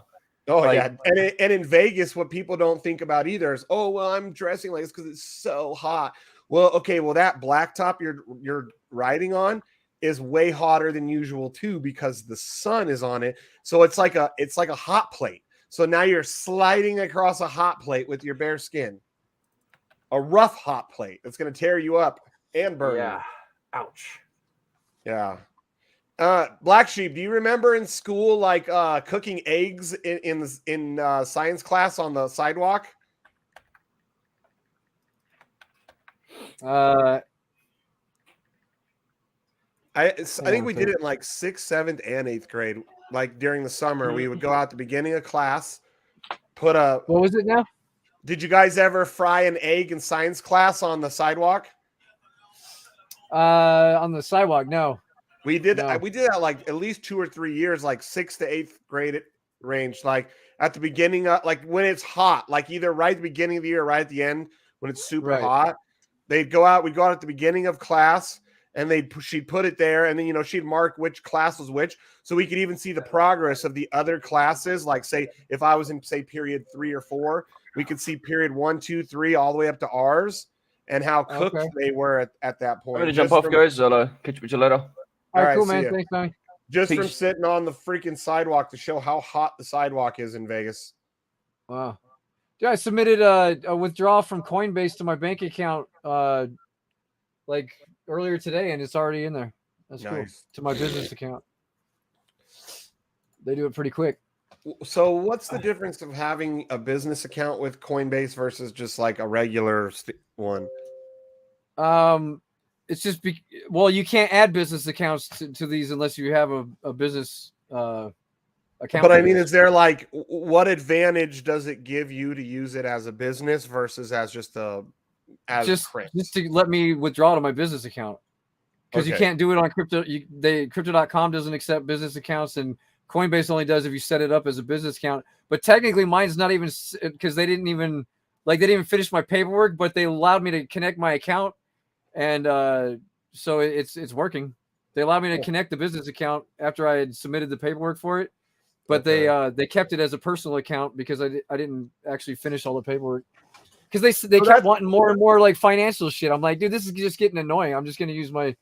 Oh, like, yeah. And in Vegas, what people don't think about either is, oh, well, I'm dressing like this because it's so hot. Well, okay, well, that blacktop you're riding on is way hotter than usual too because the sun is on it. So it's like a hot plate. So now you're sliding across a hot plate with your bare skin. A rough hot plate that's going to tear you up and burn you. Ouch. Yeah. Black Sheep, do you remember in school like cooking eggs in science class on the sidewalk? I think we did it in like 6th, 7th, and 8th grade. Like during the summer, we would go out at the beginning of class, what was it now? Did you guys ever fry an egg in science class on the sidewalk? On the sidewalk, no. We did that like at least 2 or 3 years, like 6th to 8th grade range, like at the beginning of like when it's hot, like either right at the beginning of the year or right at the end when it's super hot. We'd go out at the beginning of class and she'd put it there and then she'd mark which class was which, so we could even see the progress of the other classes. Like say if I was in say period 3 or 4, we could see period 1, 2, 3 all the way up to ours and how cooked they were at that point. I'm gonna jump off, guys. I'll catch you later. All right, cool, man. Thanks, man. Just from sitting on the freaking sidewalk to show how hot the sidewalk is in Vegas. Wow. Yeah, I submitted a withdrawal from Coinbase to my bank account like earlier today, and it's already in there. That's cool. To my business account. They do it pretty quick. So what's the difference of having a business account with Coinbase versus just like a regular one? It's just you can't add business accounts to these unless you have a business account. But I mean, is there like what advantage does it give you to use it as a business versus as just to let me withdraw to my business account? because you can't do it on crypto. Crypto.com doesn't accept business accounts, and Coinbase only does if you set it up as a business account. But technically, mine's not even, because they didn't even finish my paperwork, but they allowed me to connect my account, and so it's working. They allowed me to connect the business account after I had submitted the paperwork for it, but they kept it as a personal account because I didn't actually finish all the paperwork. Because they kept wanting more and more like financial shit. I'm like, dude, this is just getting annoying. I'm just gonna use my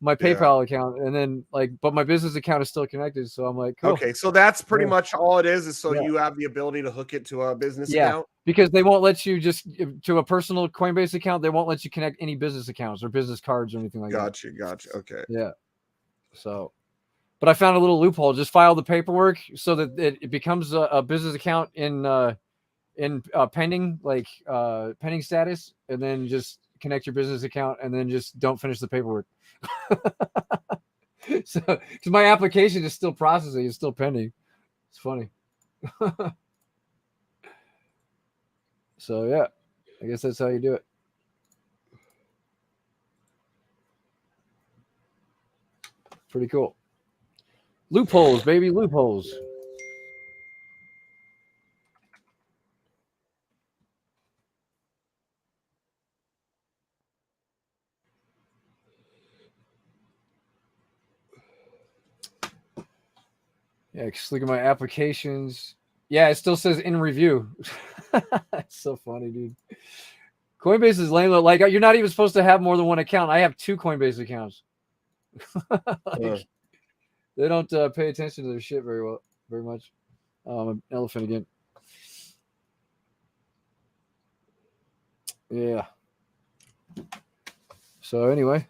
PayPal account, and then but my business account is still connected. So I'm like, cool. Okay, so that's pretty much all it is so you have the ability to hook it to a business account. Because they won't let you just to a personal Coinbase account. They won't let you connect any business accounts or business cards or anything like that. Gotcha. Okay. Yeah. So, but I found a little loophole. Just file the paperwork so that it becomes a business account in pending pending status, and then just connect your business account, and then just don't finish the paperwork. So, because my application is still processing, it's still pending. It's funny. So yeah, I guess that's how you do it. Pretty cool. Loopholes, baby, loopholes. Yeah, just look at my applications. Yeah, it still says in review. That's so funny, dude. Coinbase is lame. Like, you're not even supposed to have more than one account. I have 2 Coinbase accounts. They don't pay attention to their shit very much. An elephant again. Yeah. So anyway,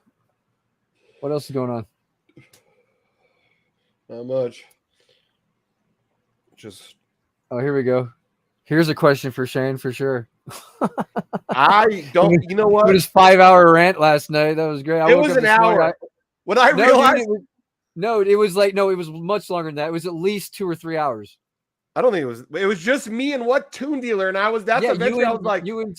what else is going on? Not much. Oh, here we go. Here's a question for Shane for sure. I don't. You know what? It was 5-hour rant last night. That was great. It was an hour. When I realized, it was much longer than that. It was at least 2 or 3 hours. I don't think it was. It was just me and Tune Dealer, and I was. That's eventually. I was like, you and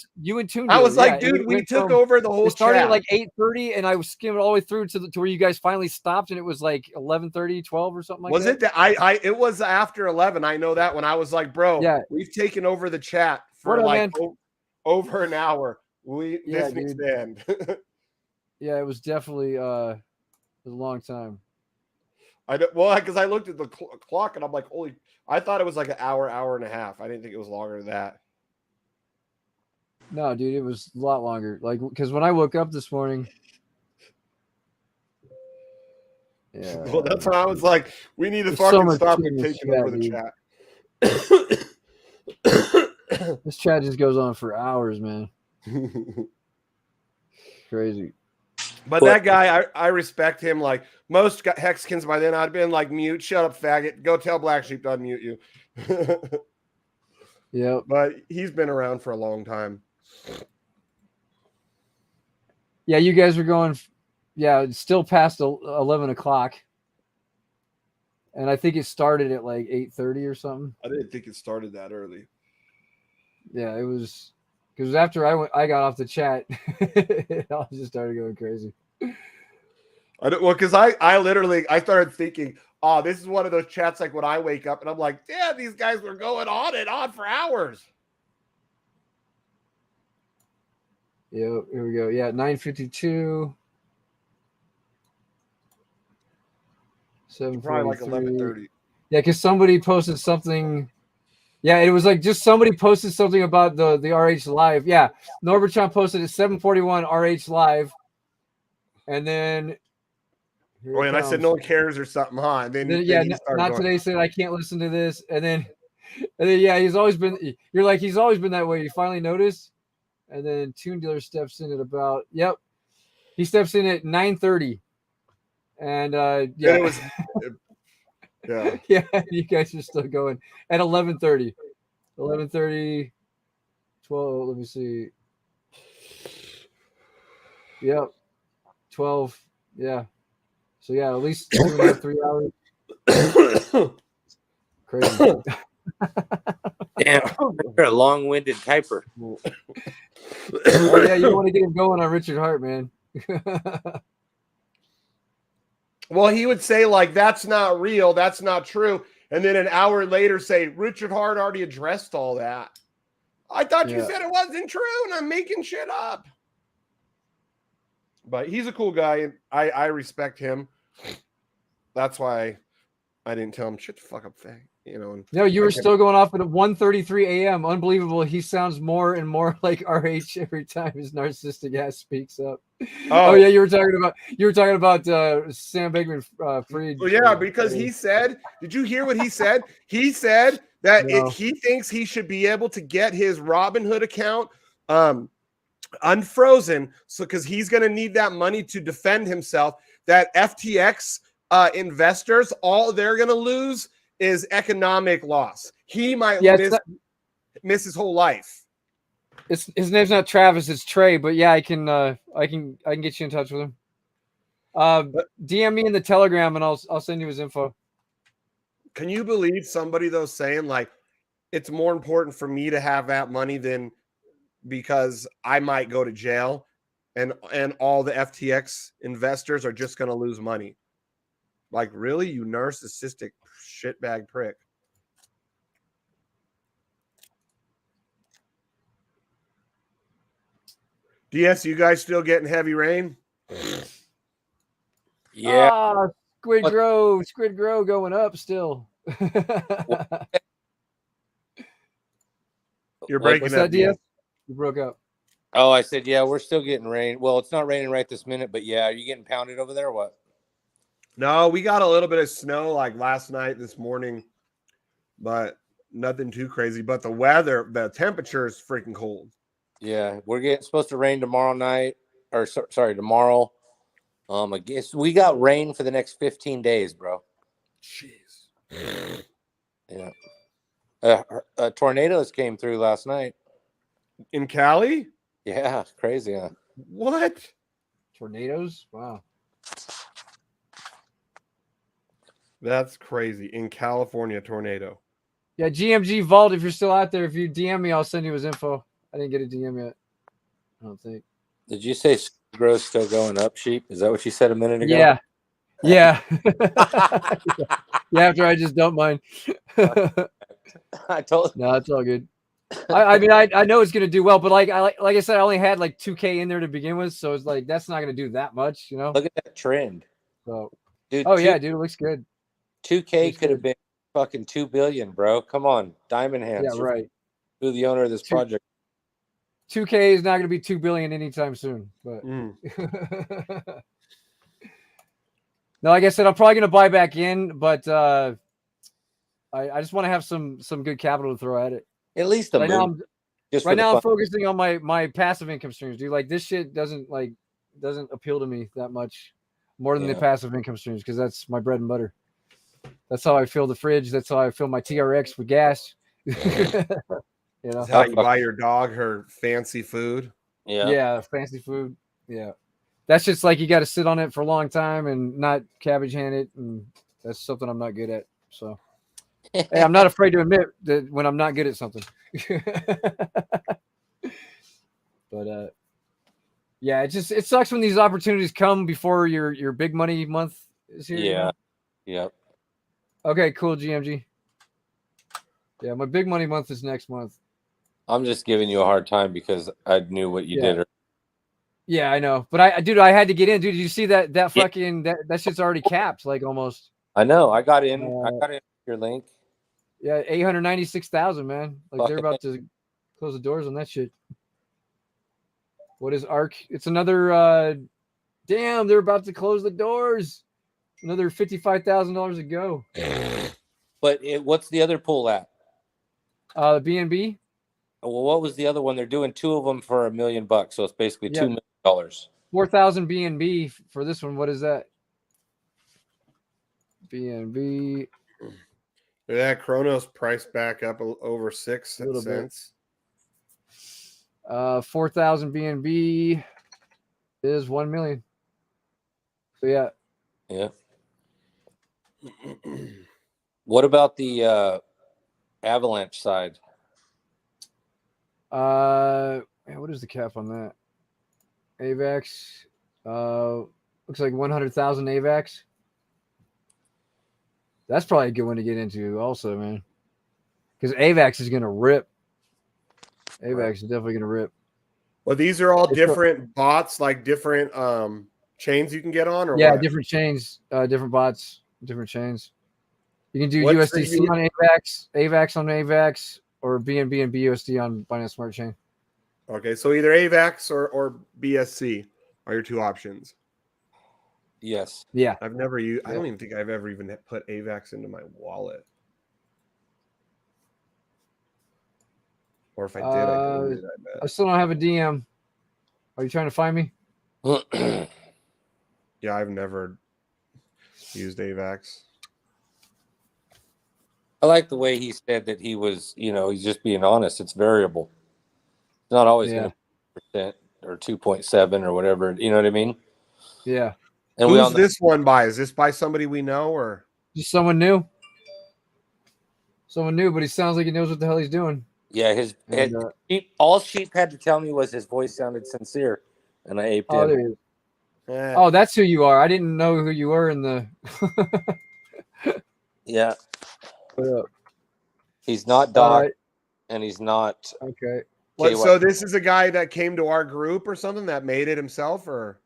Tune Dealer. I was like, dude, we took over the whole. It started chat. at like 8:30, and I was skimming all the way through to where you guys finally stopped, and it was like 11:30, 12 or something like that. Was it that it was after 11? I know that when I was like, bro, we've taken over the chat for over an hour. This needs to end. Yeah, it was definitely a long time. Because I looked at the clock and I'm like, holy! I thought it was like an hour and a half. I didn't think it was longer than that. No, dude, it was a lot longer. Like, because when I woke up this morning, well, that's when I was like, we need to fucking stop and taking over the chat. This chat just goes on for hours, man. Crazy. But that guy, I respect him. Like most Hexkins by then, I'd been like, mute, shut up, faggot. Go tell BlackSheep to unmute you. Yeah. But he's been around for a long time. Yeah, you guys were going, it's still past 11 o'clock. And I think it started at like 8:30 or something. I didn't think it started that early. Yeah, it was. Because after I got off the chat, I just started going crazy. Because I literally started thinking, oh, this is one of those chats like when I wake up and I'm like, damn, these guys were going on and on for hours. Yeah, here we go. Yeah, 9:52. 7:43. Probably like 11:30. Yeah, because somebody posted something. Yeah, it was like just somebody posted something about the RH Live. Yeah, Norbertron posted at 7:41 RH Live, and then. And I said no one cares or something, huh? And then not today. Said I can't listen to this, and then he's always been. You're like he's always been that way. You finally notice, and then Tune Dealer steps in at about. Yep, he steps in at 9:30, and it was. Yeah. Yeah, you guys are still going at 11:30. 11:30, 12, let me see. Yep. 12. Yeah. So yeah, at least 2.5, 3 hours. Crazy. Damn, you're a long-winded typer. Oh yeah, you want to get him going on Richard Hart, man. Well, he would say, like, that's not real, that's not true. And then an hour later say, Richard Hart already addressed all that. I thought you said it wasn't true, and I'm making shit up. But he's a cool guy, and I respect him. That's why I didn't tell him, shut the fuck up, fag. You know. And no, you were still going off at 1:33 a.m. Unbelievable. He sounds more and more like RH every time his narcissistic ass speaks up. Oh yeah, you were talking about Sam Bankman-Fried. Well, yeah, because he said, did you hear what he said? He said that he thinks he should be able to get his Robinhood account unfrozen, so because he's going to need that money to defend himself. That FTX investors, all they're going to lose is economic loss. He might miss his whole life. His name's not Travis, it's Trey, but yeah, I can get you in touch with him. DM me in the Telegram and I'll send you his info. Can you believe somebody though saying like it's more important for me to have that money than because I might go to jail and all the FTX investors are just going to lose money? Like, really, you narcissistic shitbag prick. DS, you guys still getting heavy rain? Yeah. Squid Grow going up still. You're breaking up, DS. You broke up. Oh, I said, yeah, we're still getting rain. Well, it's not raining right this minute, but yeah, are you getting pounded over there or what? No, we got a little bit of snow like last night, this morning, but nothing too crazy. But the weather, the temperature is freaking cold. Yeah, we're supposed to rain tomorrow night, or sorry, tomorrow. I guess we got rain for the next 15 days, bro. Jeez. Yeah. Tornadoes came through last night. In Cali? Yeah, crazy, huh? What? Tornadoes? Wow. That's crazy. In California, tornado. Yeah, GMG Vault, if you're still out there, if you DM me, I'll send you his info. I didn't get a DM yet, I don't think. Did you say grow's still going up, Sheep? Is that what you said a minute ago? Yeah. Yeah. Yeah, after I just dumped mine. I told No, it's all good. I mean, I know it's gonna do well, but like I said, I only had like 2K in there to begin with, so it's like that's not gonna do that much, you know. Look at that trend. So, dude. Yeah, dude, it looks good. 2K could have been fucking 2 billion, bro. Come on, Diamond Hands. Yeah, right. Who's the owner of this project? 2K is not gonna be 2 billion anytime soon, but. No, like I said, I'm probably gonna buy back in, but I just want to have some good capital to throw at it. At least right now, I'm focusing on my passive income streams, dude. Like this shit doesn't appeal to me that much more than the passive income streams because that's my bread and butter. That's how I fill the fridge. That's how I fill my TRX with gas. You know, that's how you buy your dog her fancy food. Yeah, fancy food. Yeah. That's just like you got to sit on it for a long time and not cabbage hand it, and that's something I'm not good at. So, hey, I'm not afraid to admit that when I'm not good at something. But yeah, it sucks when these opportunities come before your big money month is here. Yeah, you know? Yep. Okay, cool, GMG. Yeah, my big money month is next month. I'm just giving you a hard time because I knew what you did. Yeah, I know, but I had to get in, dude. Did you see that fucking that shit's already capped, like almost. I know. I got in. I got in your link. Yeah, 896,000, man. Like they're about to close the doors on that shit. What is ARK? It's another. Damn, they're about to close the doors. Another $55,000 to go. But what's the other pool at? The BNB. Well, what was the other one? They're doing 2 of them for $1 million, so it's basically $2 million. 4,000 BNB for this one. What is that? BNB. That Chronos price back up over 6 cents. 4,000 BNB is 1 million. So yeah. Yeah. What about the Avalanche side? What is the cap on that? AVAX. Looks like 100,000 AVAX. That's probably a good one to get into, also, man. Because AVAX is gonna rip. AVAX is definitely gonna rip. Well, these are all different bots, like different chains you can get on, or yeah, what? different chains, different bots, different chains. You can do What's USDC on AVAX, AVAX on AVAX, or BNB and BUSD on Binance Smart Chain. Okay, so either AVAX or BSC are your two options. Yes. Yeah. I've never used. I don't even think I've ever even put AVAX into my wallet. Or if I did, I deleted it, I bet. I still don't have a DM. Are you trying to find me? Yeah, I've never used AVAX. I like the way he said that he was, he's just being honest. It's variable. It's not always going to be % or 2.7 or whatever. You know what I mean? Yeah. And who's this one by? Is this by somebody we know or just someone new? Someone new, but he sounds like he knows what the hell he's doing. Yeah, all Sheep had to tell me was his voice sounded sincere, and I aped him. There he is. Oh, that's who you are. I didn't know who you were in the. Yeah. What up? He's not Doc, and he's not. Okay. What? So this is a guy that came to our group or something that made it himself, or?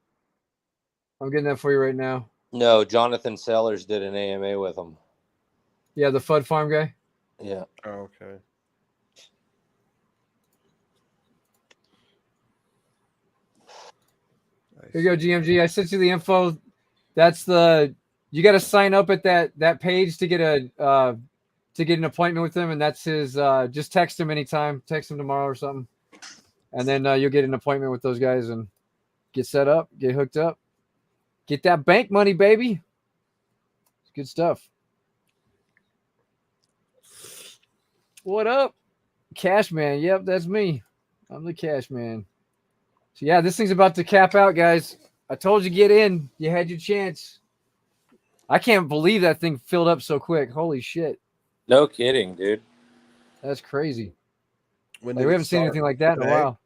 I'm getting that for you right now. No, Jonathan Sellers did an AMA with him. Yeah, the FUD Farm guy. Yeah. Oh, okay. Here you go, GMG. I sent you the info. That's you got to sign up at that page to get an appointment with him, and that's his. Just text him anytime. Text him tomorrow or something, and then you'll get an appointment with those guys and get set up, get hooked up, get that bank money, baby. It's good stuff. What up, Cash Man? Yep, that's me. I'm the Cash Man. So yeah, this thing's about to cap out, guys. I told you get in. You had your chance. I can't believe that thing filled up so quick. Holy shit. No kidding, dude. That's crazy. We haven't seen anything like that in a while.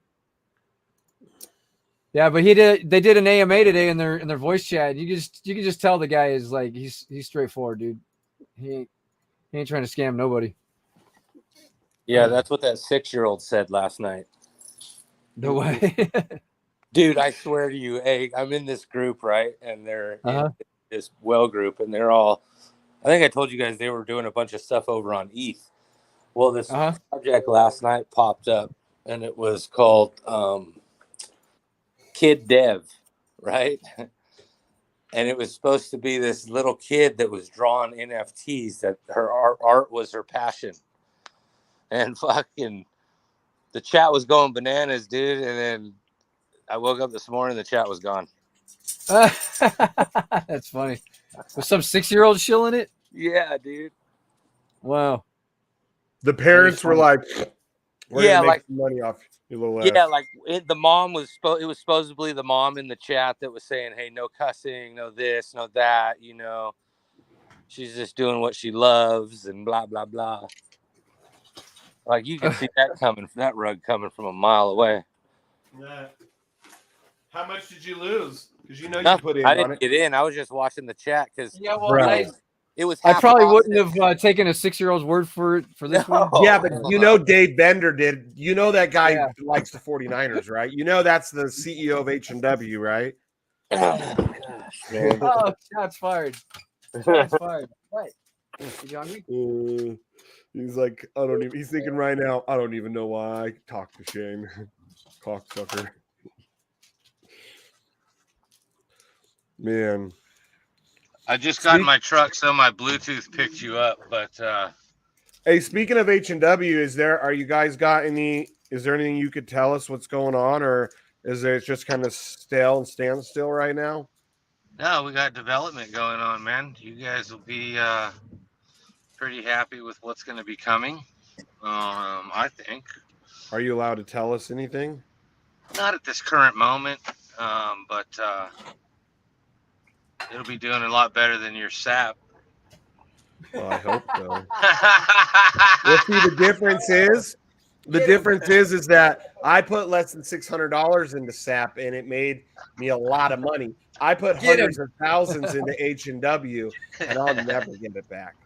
Yeah, but they did an AMA today in their voice chat. You can just tell the guy is like he's straightforward, dude. He ain't trying to scam nobody. Yeah, that's what that 6-year-old said last night. No way. Dude, I swear to you, hey, I'm in this group, right? And they're in this group, and they're all, I think I told you guys they were doing a bunch of stuff over on ETH. Well, this project last night popped up, and it was called Kid Dev, right? And it was supposed to be this little kid that was drawing NFTs, that her art was her passion. And fucking the chat was going bananas, dude. And then I woke up this morning, the chat was gone. That's funny. Was some 6-year-old shilling it? Yeah, dude. Wow. The parents were like, "We're gonna make some money off your little ass." Yeah, like the mom was. It was supposedly the mom in the chat that was saying, "Hey, no cussing, no this, no that. You know, she's just doing what she loves and blah blah blah." Like you can see that rug coming from a mile away. Yeah. How much did you lose? Because you put in. I didn't get in. I was just watching the chat because it was. I probably wouldn't have taken a 6-year-old's word for this one. Yeah, but Dave Bender did. You know that guy likes the 49ers, right? You know that's the CEO of H&W, right? Oh, gosh, man. Oh, shots fired. Shots fired. What? You hungry? He's like, I don't even. He's thinking right now. I don't even know why I talked to Shane, cocksucker. Man, I just got in my truck, so my Bluetooth picked you up. But hey, speaking of H&W, is there anything you could tell us what's going on, or is it just kind of stale and standstill right now? No, we got development going on, man. You guys will be pretty happy with what's going to be coming. I think. Are you allowed to tell us anything? Not at this current moment, but it'll be doing a lot better than your SAP. Well, I hope so. Well, see, the difference is that I put less than $600 into SAP, and it made me a lot of money. I put hundreds of thousands into H&W, and I'll never get it back.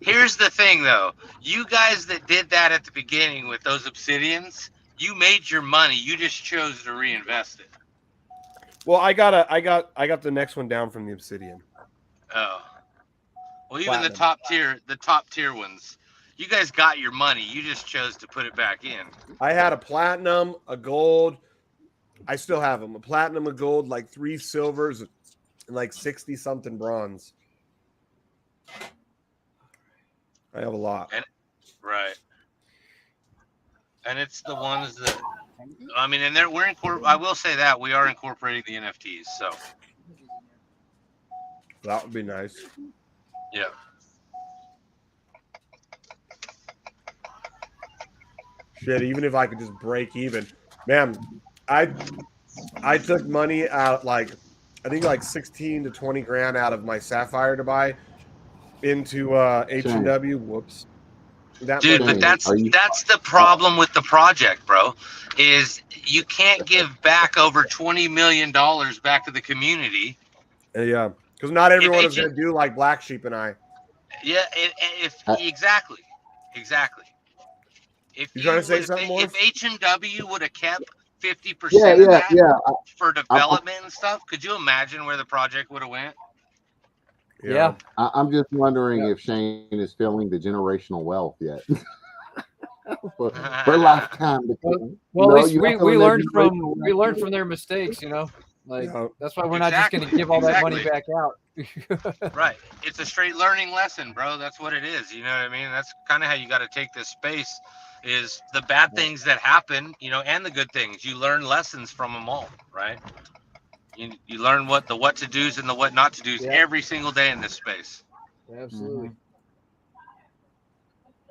Here's the thing, though. You guys that did that at the beginning with those obsidians, you made your money. You just chose to reinvest it. Well, I got the next one down from the obsidian. Oh. Well, even Platinum. the top tier ones, you guys got your money. You just chose to put it back in. I had a platinum, a gold. I still have them. A platinum, a gold, like 3 silvers, and like 60 something bronze. I have a lot. Right. And it's the ones that, I mean, and I will say that we are incorporating the NFTs. So That would be nice. yeah. Shit, even if I could just break even, man, I took money out, like I think like 16 to 20 grand out of my Sapphire to buy into H&W. Whoops. Dude, but that's the problem with the project, bro, is you can't give back over $20 million back to the community. Yeah, because not everyone is going to do like BlackSheep and I. Yeah, exactly. If you trying to say something more? If H&W would have kept 50% of that for development and stuff, could you imagine where the project would have went? Yeah. I'm just wondering if Shane is feeling the generational wealth yet. for lifetime. Well, at least we learned from their mistakes, you know. Like that's why we're not just going to give all that money back out. Right. It's a straight learning lesson, bro. That's what it is. You know what I mean? That's kind of how you got to take this space. Is the bad things that happen, you know, and the good things. You learn lessons from them all, right? You learn what to do's and the what not to do's every single day in this space. Absolutely.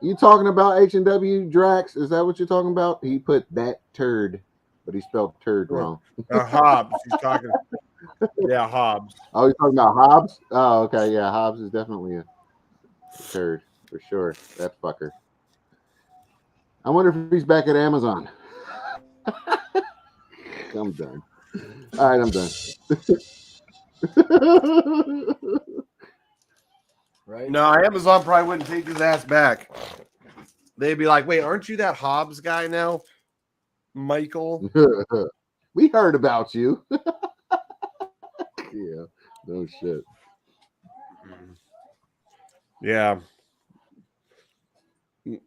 You talking about H&W, Drax? Is that what you're talking about? He put that turd, but he spelled turd wrong. Hobbs. He's talking. Yeah, Hobbs. Oh, you're talking about Hobbs? Oh, okay. Yeah, Hobbs is definitely a turd for sure. That fucker. I wonder if he's back at Amazon. I'm done. All right, I'm done. Right? No, Amazon probably wouldn't take his ass back. They'd be like, wait, aren't you that Hobbs guy now, Michael? We heard about you. Yeah, no shit. Yeah.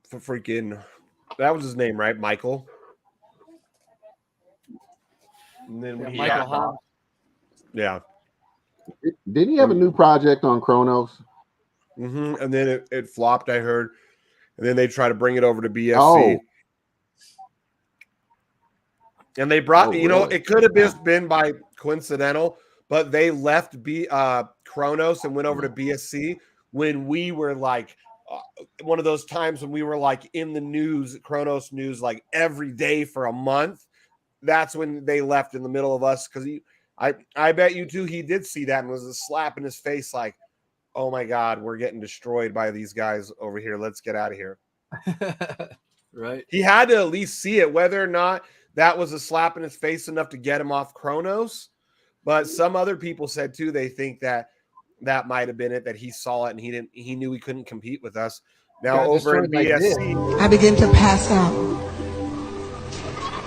For freaking, that was his name, right? Michael. And then when Michael Hobbs. Yeah. Didn't he have a new project on Chronos? Mm-hmm. And then it flopped, I heard. And then they try to bring it over to BSC. Oh. And they brought, you know, it could have just been by coincidental, but they left Chronos and went over to BSC when we were like one of those times when we were like in the news, Chronos news, like every day for a month. That's when they left in the middle of us, because I bet you too, he did see that and was a slap in his face like, oh my God, we're getting destroyed by these guys over here. Let's get out of here. Right. He had to at least see it, whether or not that was a slap in his face enough to get him off Chronos. But some other people said too, they think that might have been it, that he saw it and he knew he couldn't compete with us. Now over in BSC, I began to pass out.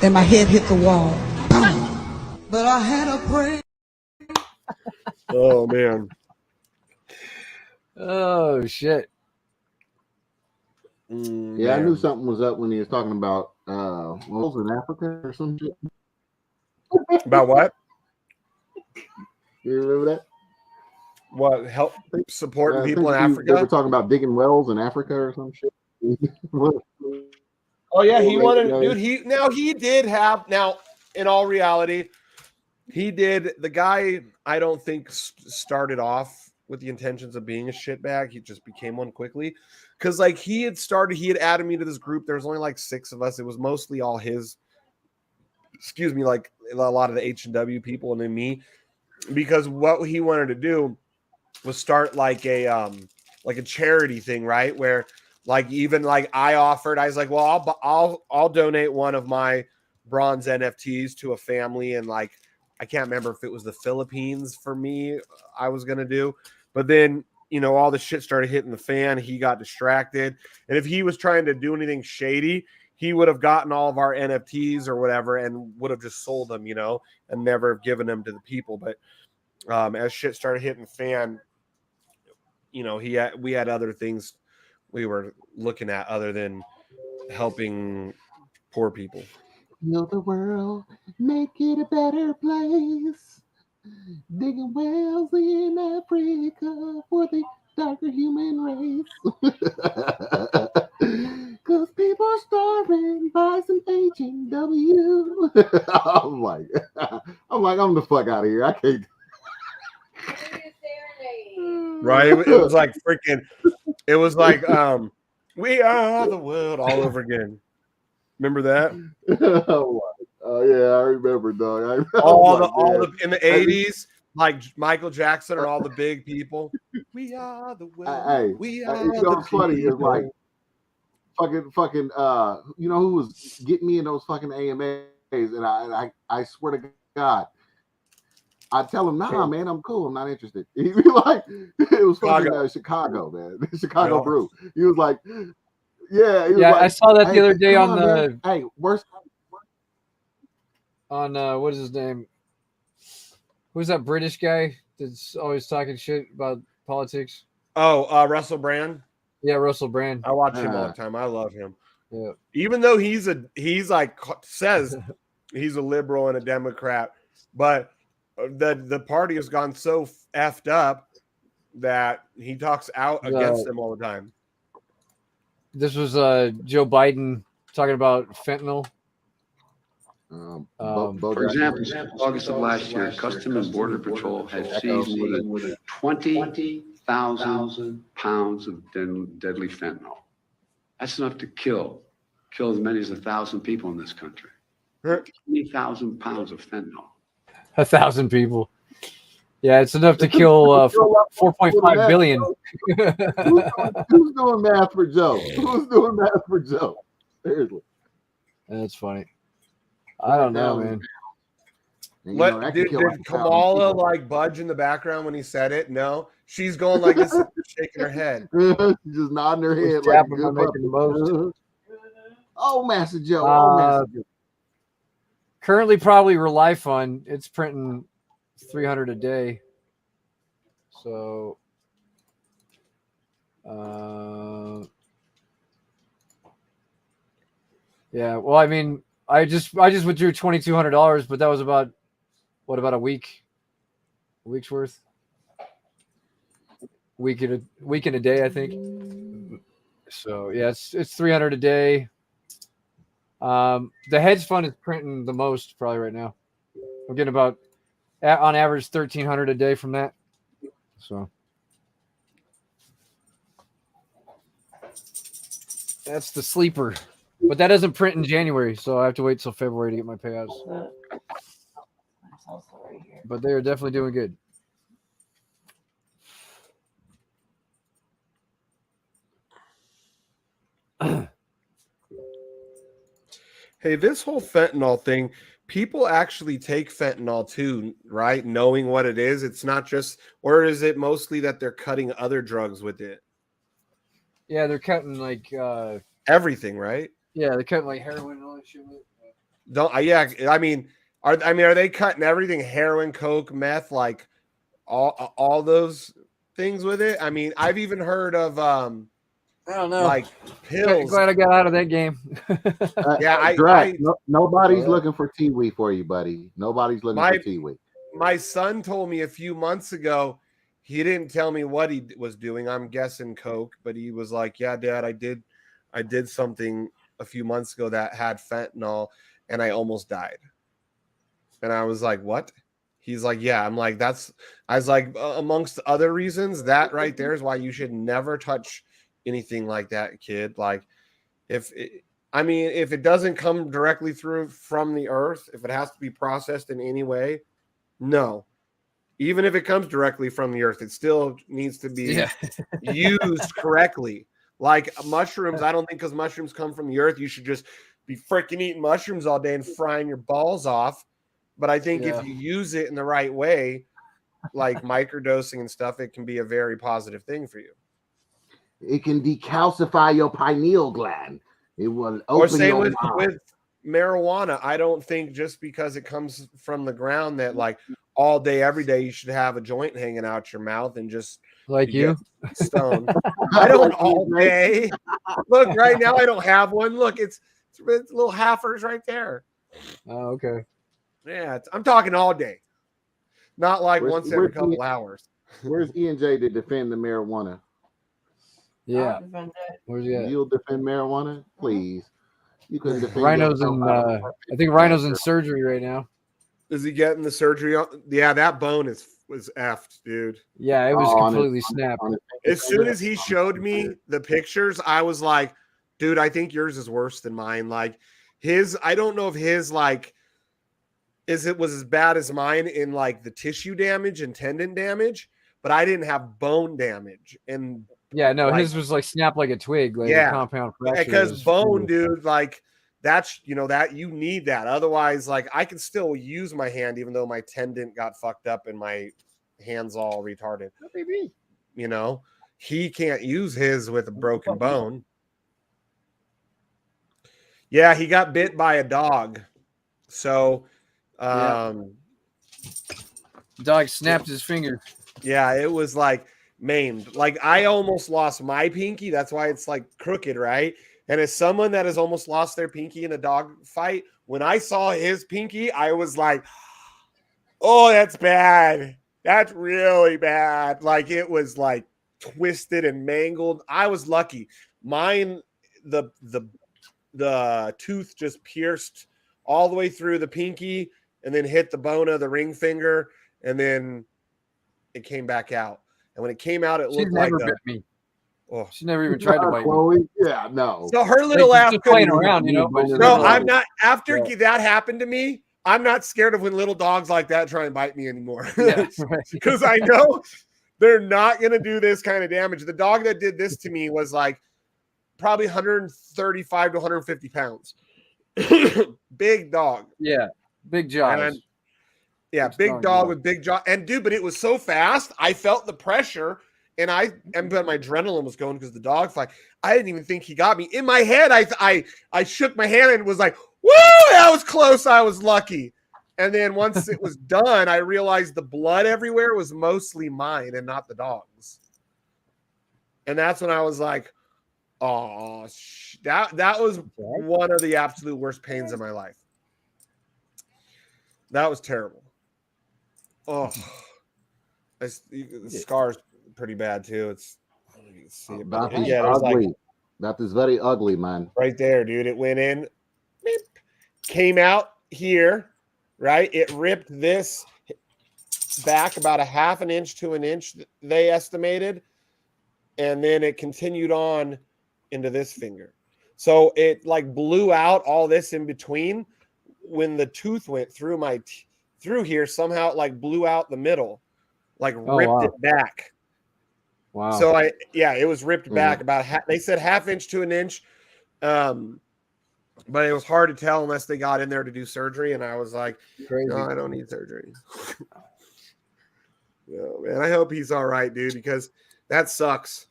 Then my head hit the wall. But I had a prayer. Oh man. Oh shit. Yeah, man. I knew something was up when he was talking about wolves in Africa or some shit. About what? You remember that? What, help supporting people in They Africa? were talking about digging wells in Africa or some shit. Oh yeah, he wanted, dude. He did have. Now, in all reality, he did. The guy, I don't think started off with the intentions of being a shitbag. He just became one quickly, because like he had added me to this group. There was only like 6 of us. It was mostly all his. Excuse me, like a lot of the H&W people and then me, because what he wanted to do was start like a charity thing, right? Where like even like I was like, well, I'll donate one of my bronze NFTs to a family, and like I can't remember if it was the Philippines for me I was gonna do, but then all the shit started hitting the fan. He got distracted. And if he was trying to do anything shady, he would have gotten all of our NFTs or whatever and would have just sold them, and never have given them to the people. But as shit started hitting the fan, we had other things we were looking at other than helping poor people. Heal the world, make it a better place. Digging wells in Africa for the darker human race. Because people are starving by some H&W. I'm like, I'm the fuck out of here. I can't. Right? It was like freaking, it was like, we are the world all over again. Remember that? Oh yeah, I remember, dog. All the in the 80s, like Michael Jackson and all the big people. We are the world. Hey, we are what's funny is like fucking who was getting me in those fucking AMAs, and I swear to God, I tell him, nah, man, I'm cool. I'm not interested. He'd be like, it was fucking Chicago, man. Chicago Brew. He was like, yeah. He was like, I saw that the other day on the. Man. Hey, worst. On what is his name? Who's that British guy that's always talking shit about politics? Oh, Russell Brand. Yeah, Russell Brand. I watch him all the time. I love him. Yeah. Even though he's like says he's a liberal and a Democrat, but the party has gone so effed up that he talks out against them all the time. This was Joe Biden talking about fentanyl. For example, August of last year, Customs and Border Patrol had seized more than 20,000 pounds of deadly fentanyl. That's enough to kill as many as 1,000 people in this country. 20,000 pounds of fentanyl. 1,000 people. Yeah, it's enough to kill 4.5 billion. Who's doing math for Joe? Who's doing math for Joe? Seriously. That's funny. I don't know, man. Did Kamala like budge in the background when he said it? No, she's going like this, shaking her head. She's just nodding her head like good making the most. Oh, Master Joe. Master Joe. Currently, probably Rely Fund. It's printing 300 a day. So, yeah. Well, I mean, I just withdrew $2,200, but that was about a week's worth. Week and a day, I think. So yeah, it's 300 a day. The hedge fund is printing the most probably right now. I'm getting about on average 1,300 a day from that. So that's the sleeper. But that doesn't print in January, so I have to wait till February to get my payouts. But they are definitely doing good. Hey, this whole fentanyl thing, people actually take fentanyl too, right? Knowing what it is. It's not just, or is it mostly that they're cutting other drugs with it? Yeah, they're cutting like everything, right? Yeah, they're cutting like heroin and all that shit. Are they cutting everything? Heroin, coke, meth, like all those things with it? I mean, I've even heard of I don't know, like pills. Glad I got out of that game. Nobody's looking for Tiwi for you, buddy. Nobody's looking for Tiwi. My son told me a few months ago. He didn't tell me what he was doing. I'm guessing coke, but he was like, "Yeah, Dad, I did something a few months ago that had fentanyl, and I almost died." And I was like, "What?" He's like, "Yeah." I'm like, I was like, amongst other reasons, that right there is why you should never touch anything like that, kid. Like, if it doesn't come directly through from the earth, if it has to be processed in any way, no. Even if it comes directly from the earth, it still needs to be used correctly. Like mushrooms, I don't think because mushrooms come from the earth, you should just be freaking eating mushrooms all day and frying your balls off. But I think if you use it in the right way, like microdosing and stuff, it can be a very positive thing for you. It can decalcify your pineal gland. It will Or open same your with mind. marijuana. I don't think just because it comes from the ground that like all day, every day, you should have a joint hanging out your mouth and just Like you? get stoned. I don't all day. Look, right now I don't have one. Look, it's little halfers right there. Oh, okay. Yeah, I'm talking all day, not like Where's- once every where's couple Ian- hours. Where's E&J to defend the marijuana? Yeah. Where's he at? You'll defend marijuana, please. You couldn't defend Rhino's yourself in. out of I think Rhino's in surgery right now. Is he getting the surgery on? Yeah, that bone was effed, dude. Yeah, it was Oh, on completely his- snapped. on his As soon as he showed me the pictures, I was like, dude, I think yours is worse than mine. Like his, I don't know if his like it was as bad as mine in like the tissue damage and tendon damage, but I didn't have bone damage. And Yeah, no, like, his was like snapped like a twig, like yeah, a compound fracture. because bone, dude, like that's that you need that. Otherwise, like I can still use my hand even though my tendon got fucked up and my hands all retarded. He can't use his with a broken bone. Yeah, he got bit by a dog. So Dog snapped his finger. Yeah, it was like maimed. Like I almost lost my pinky. That's why it's like crooked, right? And as someone that has almost lost their pinky in a dog fight, when I saw his pinky, I was like, oh, that's bad. That's really bad. Like it was like twisted and mangled. I was lucky. Mine, the tooth just pierced all the way through the pinky and then hit the bone of the ring finger, and then it came back out. And when it came out, it looked like bit me. Oh, she never even tried to bite Chloe? me. Yeah, no. So her little ass just playing around, but no, I'm not. After that happened to me, I'm not scared of when little dogs like that try and bite me anymore. Because I know they're not going to do this kind of damage. The dog that did this to me was like probably 135 to 150 pounds. Big dog. Yeah, big jaws. Big dog with big jaw. And dude, but it was so fast. I felt the pressure, but my adrenaline was going because the dog fight. I didn't even think he got me. In my head, I shook my hand and was like, "Woo! That was close. I was lucky." And then once it was done, I realized the blood everywhere was mostly mine and not the dog's. And that's when I was like, "Oh, that was one of the absolute worst pains of my life. That was terrible." Oh, the scar's pretty bad too. You can see it, but ugly. That is very ugly, man. Right there, dude. It went in, beep, came out here, right? It ripped this back about a half an inch to an inch, they estimated, and then it continued on into this finger. So it like blew out all this in between. When the tooth went through through here, somehow it like blew out the middle, like ripped it back. Wow. So it was ripped back about they said half inch to an inch. But it was hard to tell unless they got in there to do surgery. And I was like, no, I don't need surgery. No, man, I hope he's all right, dude, because that sucks.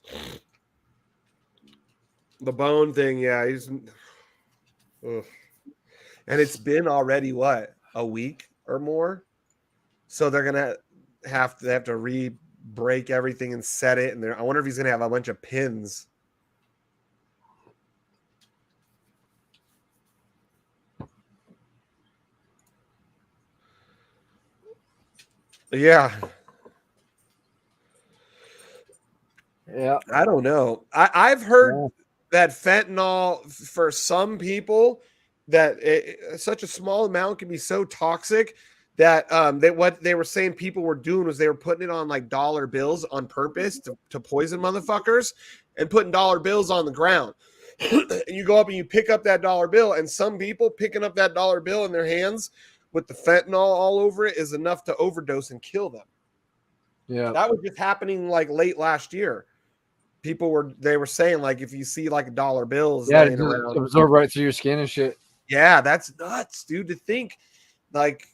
The bone thing, yeah, he's ugh. And it's been already what, a week or more? So they're gonna have to re-break everything and set it. And I wonder if he's gonna have a bunch of pins. Yeah. Yeah. I don't know. I've heard that fentanyl for some people that such a small amount can be so toxic that what they were saying people were doing was they were putting it on like dollar bills on purpose to poison motherfuckers and putting dollar bills on the ground. And you go up and you pick up that dollar bill, and some people picking up that dollar bill in their hands with the fentanyl all over it is enough to overdose and kill them. Yeah. That was just happening like late last year. People were saying like if you see like dollar bills laying around, absorb right through your skin and shit. Yeah, that's nuts, dude. To think like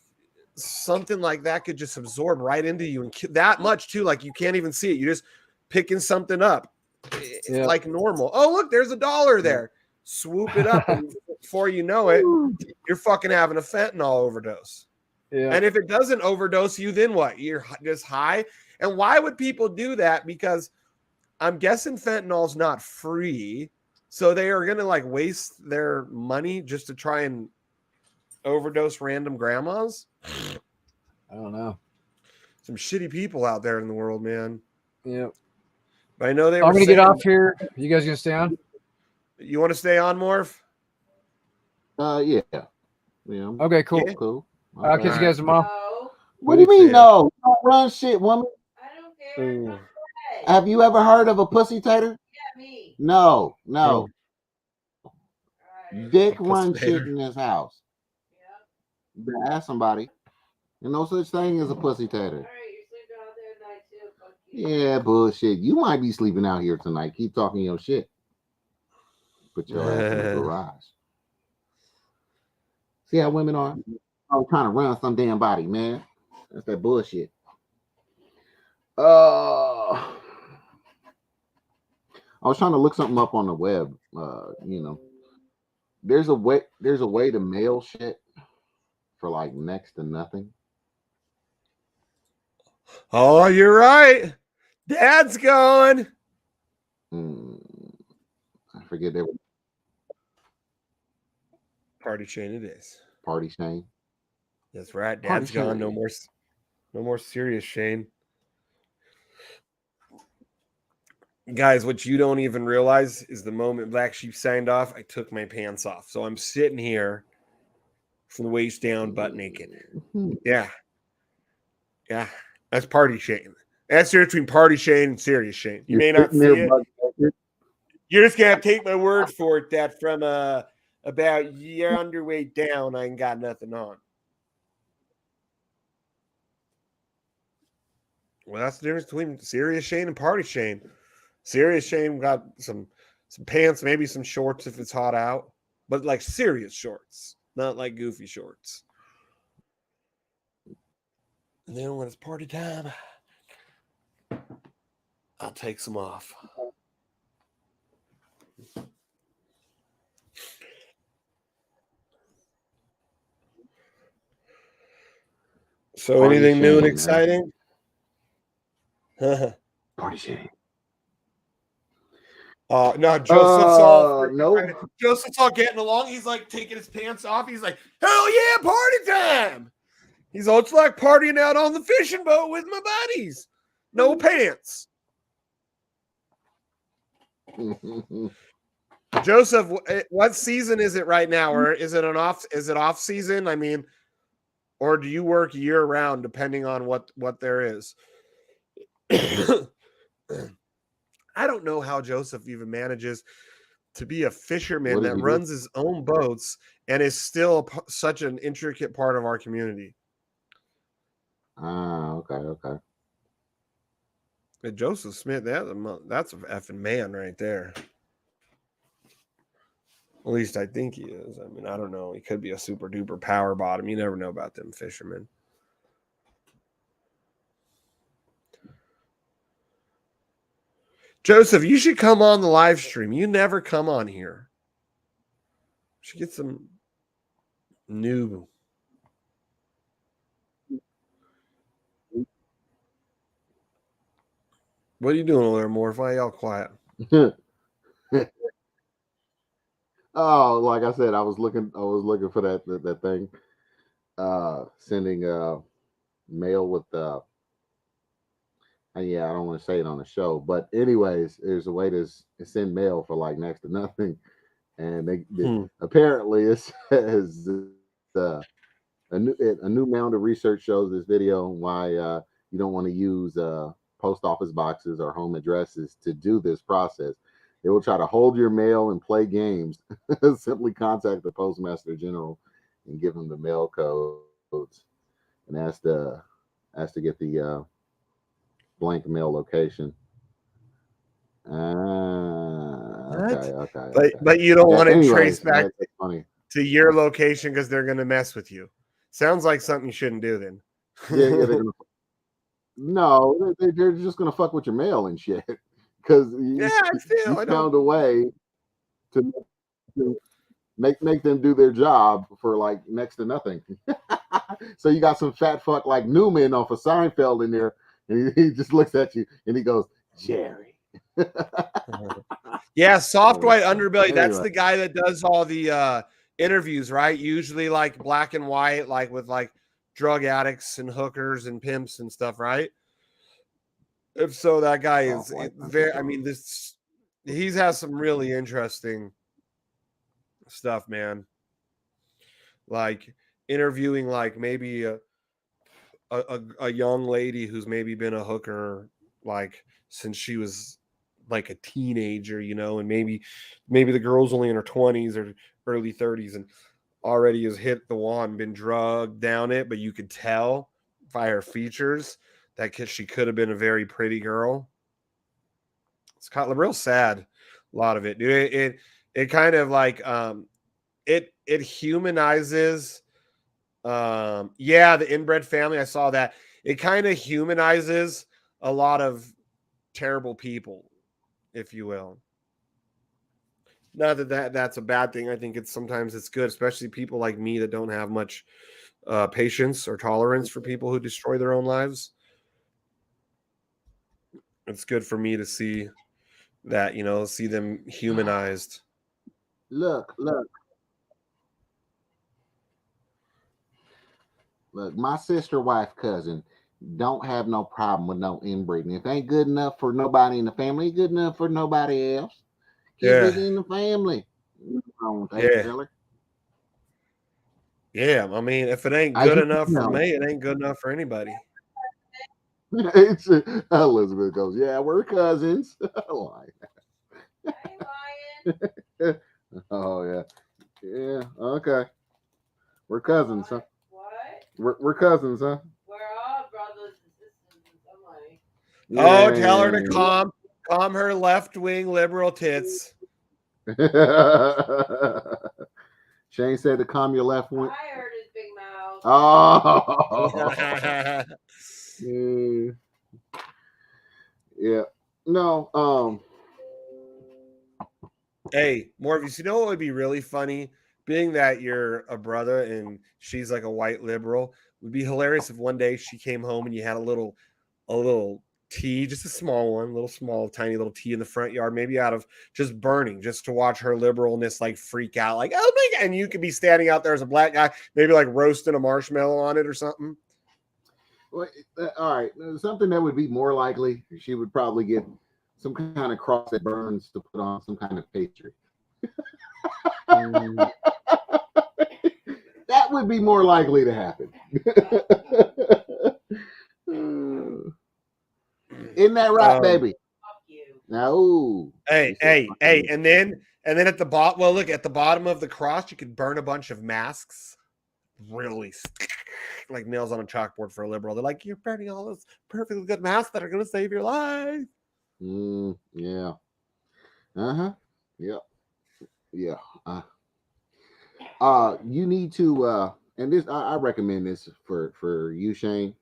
something like that could just absorb right into you and that much too. Like you can't even see it. You're just picking something up like normal. Oh, look, there's $1 there. Swoop it up. And before you know it, you're fucking having a fentanyl overdose. Yeah. And if it doesn't overdose you, then what? You're just high. And why would people do that? Because I'm guessing fentanyl's not free. So they are going to like waste their money just to try and overdose random grandmas. I don't know. Some shitty people out there in the world, man. Yeah. But I know they I'm were going to get saying- off here. You guys going to stay on? You want to stay on, Morph? Yeah. Yeah. Okay, cool. Yeah. Cool. I'll catch you guys tomorrow. What do you mean, Yeah. no? You don't run shit, woman. I don't care. Ooh. Have you ever heard of a pussy tater? Yeah, me. No. Oh. Dick A run pussy shit tater. in his house. You better ask somebody. There's no such thing as a pussy tater. All right, you're sleeping out there tonight too. Fuck you. Yeah, bullshit. You might be sleeping out here tonight. Keep talking your shit. Put your ass in the garage. See how women are? I'm trying to run some damn body, man. That's that bullshit. I was trying to look something up on the web. You know, there's a way to mail shit for like next to nothing. Oh, you're right. Dad's going. I forget they were Party chain it is. party Shane. That's right. Party Dad's gone. Shane. No more serious Shane. Guys, what you don't even realize is the moment Black Sheep signed off, I took my pants off. So I'm sitting here from the waist down, butt naked. Yeah. Yeah. That's party Shane. That's the difference between party Shane and serious Shane. You may not see it. You're just gonna have to take my word for it that from about your underweight down, I ain't got nothing on. Well, that's the difference between serious Shane and party Shane. Serious Shane got some pants, maybe some shorts if it's hot out, but like serious shorts, not like goofy shorts. And then when it's party time, I'll take some off. So Party anything new and Shane, exciting? Party Shane. No, Joseph's all no. Joseph's all getting along. He's like taking his pants off. He's like, hell yeah, party time. He's all, it's like partying out on the fishing boat with my buddies. No pants. Joseph, what season is it right now? Or is it off season? I mean, or do you work year round depending on what there is? I don't know how Joseph even manages to be a fisherman that runs his own boats and is still such an intricate part of our community. Okay. Joseph Smith, that's a effing man right there. At least I think he is. I mean, I don't know. He could be a super duper power bottom. You never know about them fishermen. Joseph, you should come on the live stream. You never come on here. You should get some new. What are you doing over there, Morph? Why y'all quiet? Oh, like I said, I was looking for that thing. Sending mail with yeah, I don't want to say it on the show, but anyways, there's a way to send mail for like next to nothing, and they apparently it says a new mound of research shows this video on why you don't want to use post office boxes or home addresses to do this process. They will try to hold your mail and play games. Simply contact the Postmaster General and give them the mail codes and ask to get the blank mail location. Okay. But you don't want to Anyways, trace back that's funny. to your location because they're going to mess with you. Sounds like something you shouldn't do then. Yeah, they're gonna. No, they're just gonna fuck with your mail and shit because you found a way to make them do their job for like next to nothing. So you got some fat fuck like Newman off of Seinfeld in there, and he just looks at you and he goes, Jerry. Yeah, soft white underbelly. Anyway. That's the guy that does all the interviews, right? Usually like black and white, like with like drug addicts and hookers and pimps and stuff, right? If so, that guy is very. I mean, he has some really interesting stuff, man. Like interviewing, like maybe a young lady who's maybe been a hooker, like since she was like a teenager, you know, and maybe the girl's only in her 20s or early 30s and already has hit the wall and been drugged down it, but you could tell by her features that she could have been a very pretty girl. It's kind of real sad, a lot of it, dude. It kind of like it humanizes the inbred family. I saw that. It kind of humanizes a lot of terrible people, if you will. Not that's a bad thing. I think sometimes it's good, especially people like me that don't have much patience or tolerance for people who destroy their own lives. It's good for me to see that, see them humanized. Look, my sister, wife, cousin don't have no problem with no inbreeding. If it ain't good enough for nobody in the family, good enough for nobody else. Keep it in the family. Yeah, I mean, if it ain't good enough for me, it ain't good enough for anybody. Elizabeth goes, yeah, we're cousins. Oh yeah, yeah, okay. We're cousins, huh? What? We're cousins, huh? We're all brothers and sisters in some way. Oh, tell her to calm her left-wing liberal tits. Shane said to calm your left wing. I heard his big mouth. Oh. Yeah. No. Hey, Morpheus, you know what would be really funny? Being that you're a brother and she's like a white liberal, would be hilarious if one day she came home and you had a little tea, just a small one, tiny little tea in the front yard, maybe out of just burning, just to watch her liberalness like freak out, like, oh my God. And you could be standing out there as a black guy, maybe like roasting a marshmallow on it or something. Well, all right. Something that would be more likely, she would probably get some kind of cross that burns to put on some kind of pastry. That would be more likely to happen. Isn't that right, baby? No. Hey, and then at the bottom, well, look, at the bottom of the cross, you could burn a bunch of masks. Really, like nails on a chalkboard for a liberal. They're like, you're burning all those perfectly good masks that are going to save your life. Yeah. Uh-huh. Yeah. Yeah. You need to and this I recommend this for you, Shane,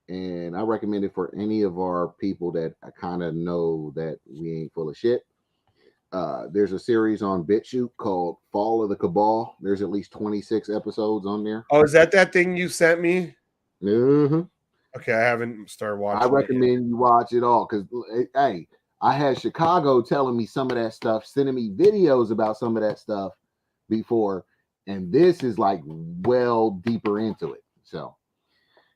and I recommend it for any of our people that I kind of know that we ain't full of shit. There's a series on BitChute called Fall of the Cabal. There's at least 26 episodes on there. Oh, is that thing you sent me? Mm-hmm. Okay, I haven't started watching. I recommend you watch it all because, hey, I had Chicago telling me some of that stuff, sending me videos about some of that stuff before, and this is like well deeper into it. So,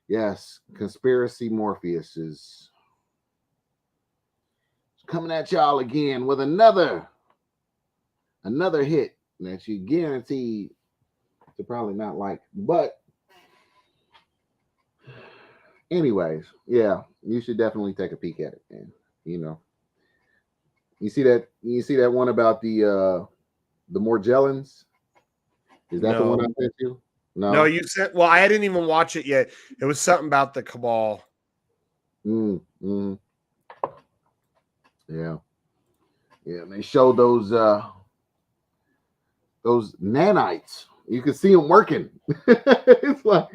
yes, Conspiracy Morpheus is coming at y'all again with another hit that you guaranteed to probably not like. But anyways, yeah, you should definitely take a peek at it, man. You see that one about the Morgellons? Is that the one I sent you? No, you sent. Well, I didn't even watch it yet. It was something about the cabal. Yeah. Yeah, and they showed those nanites You can see them working. It's like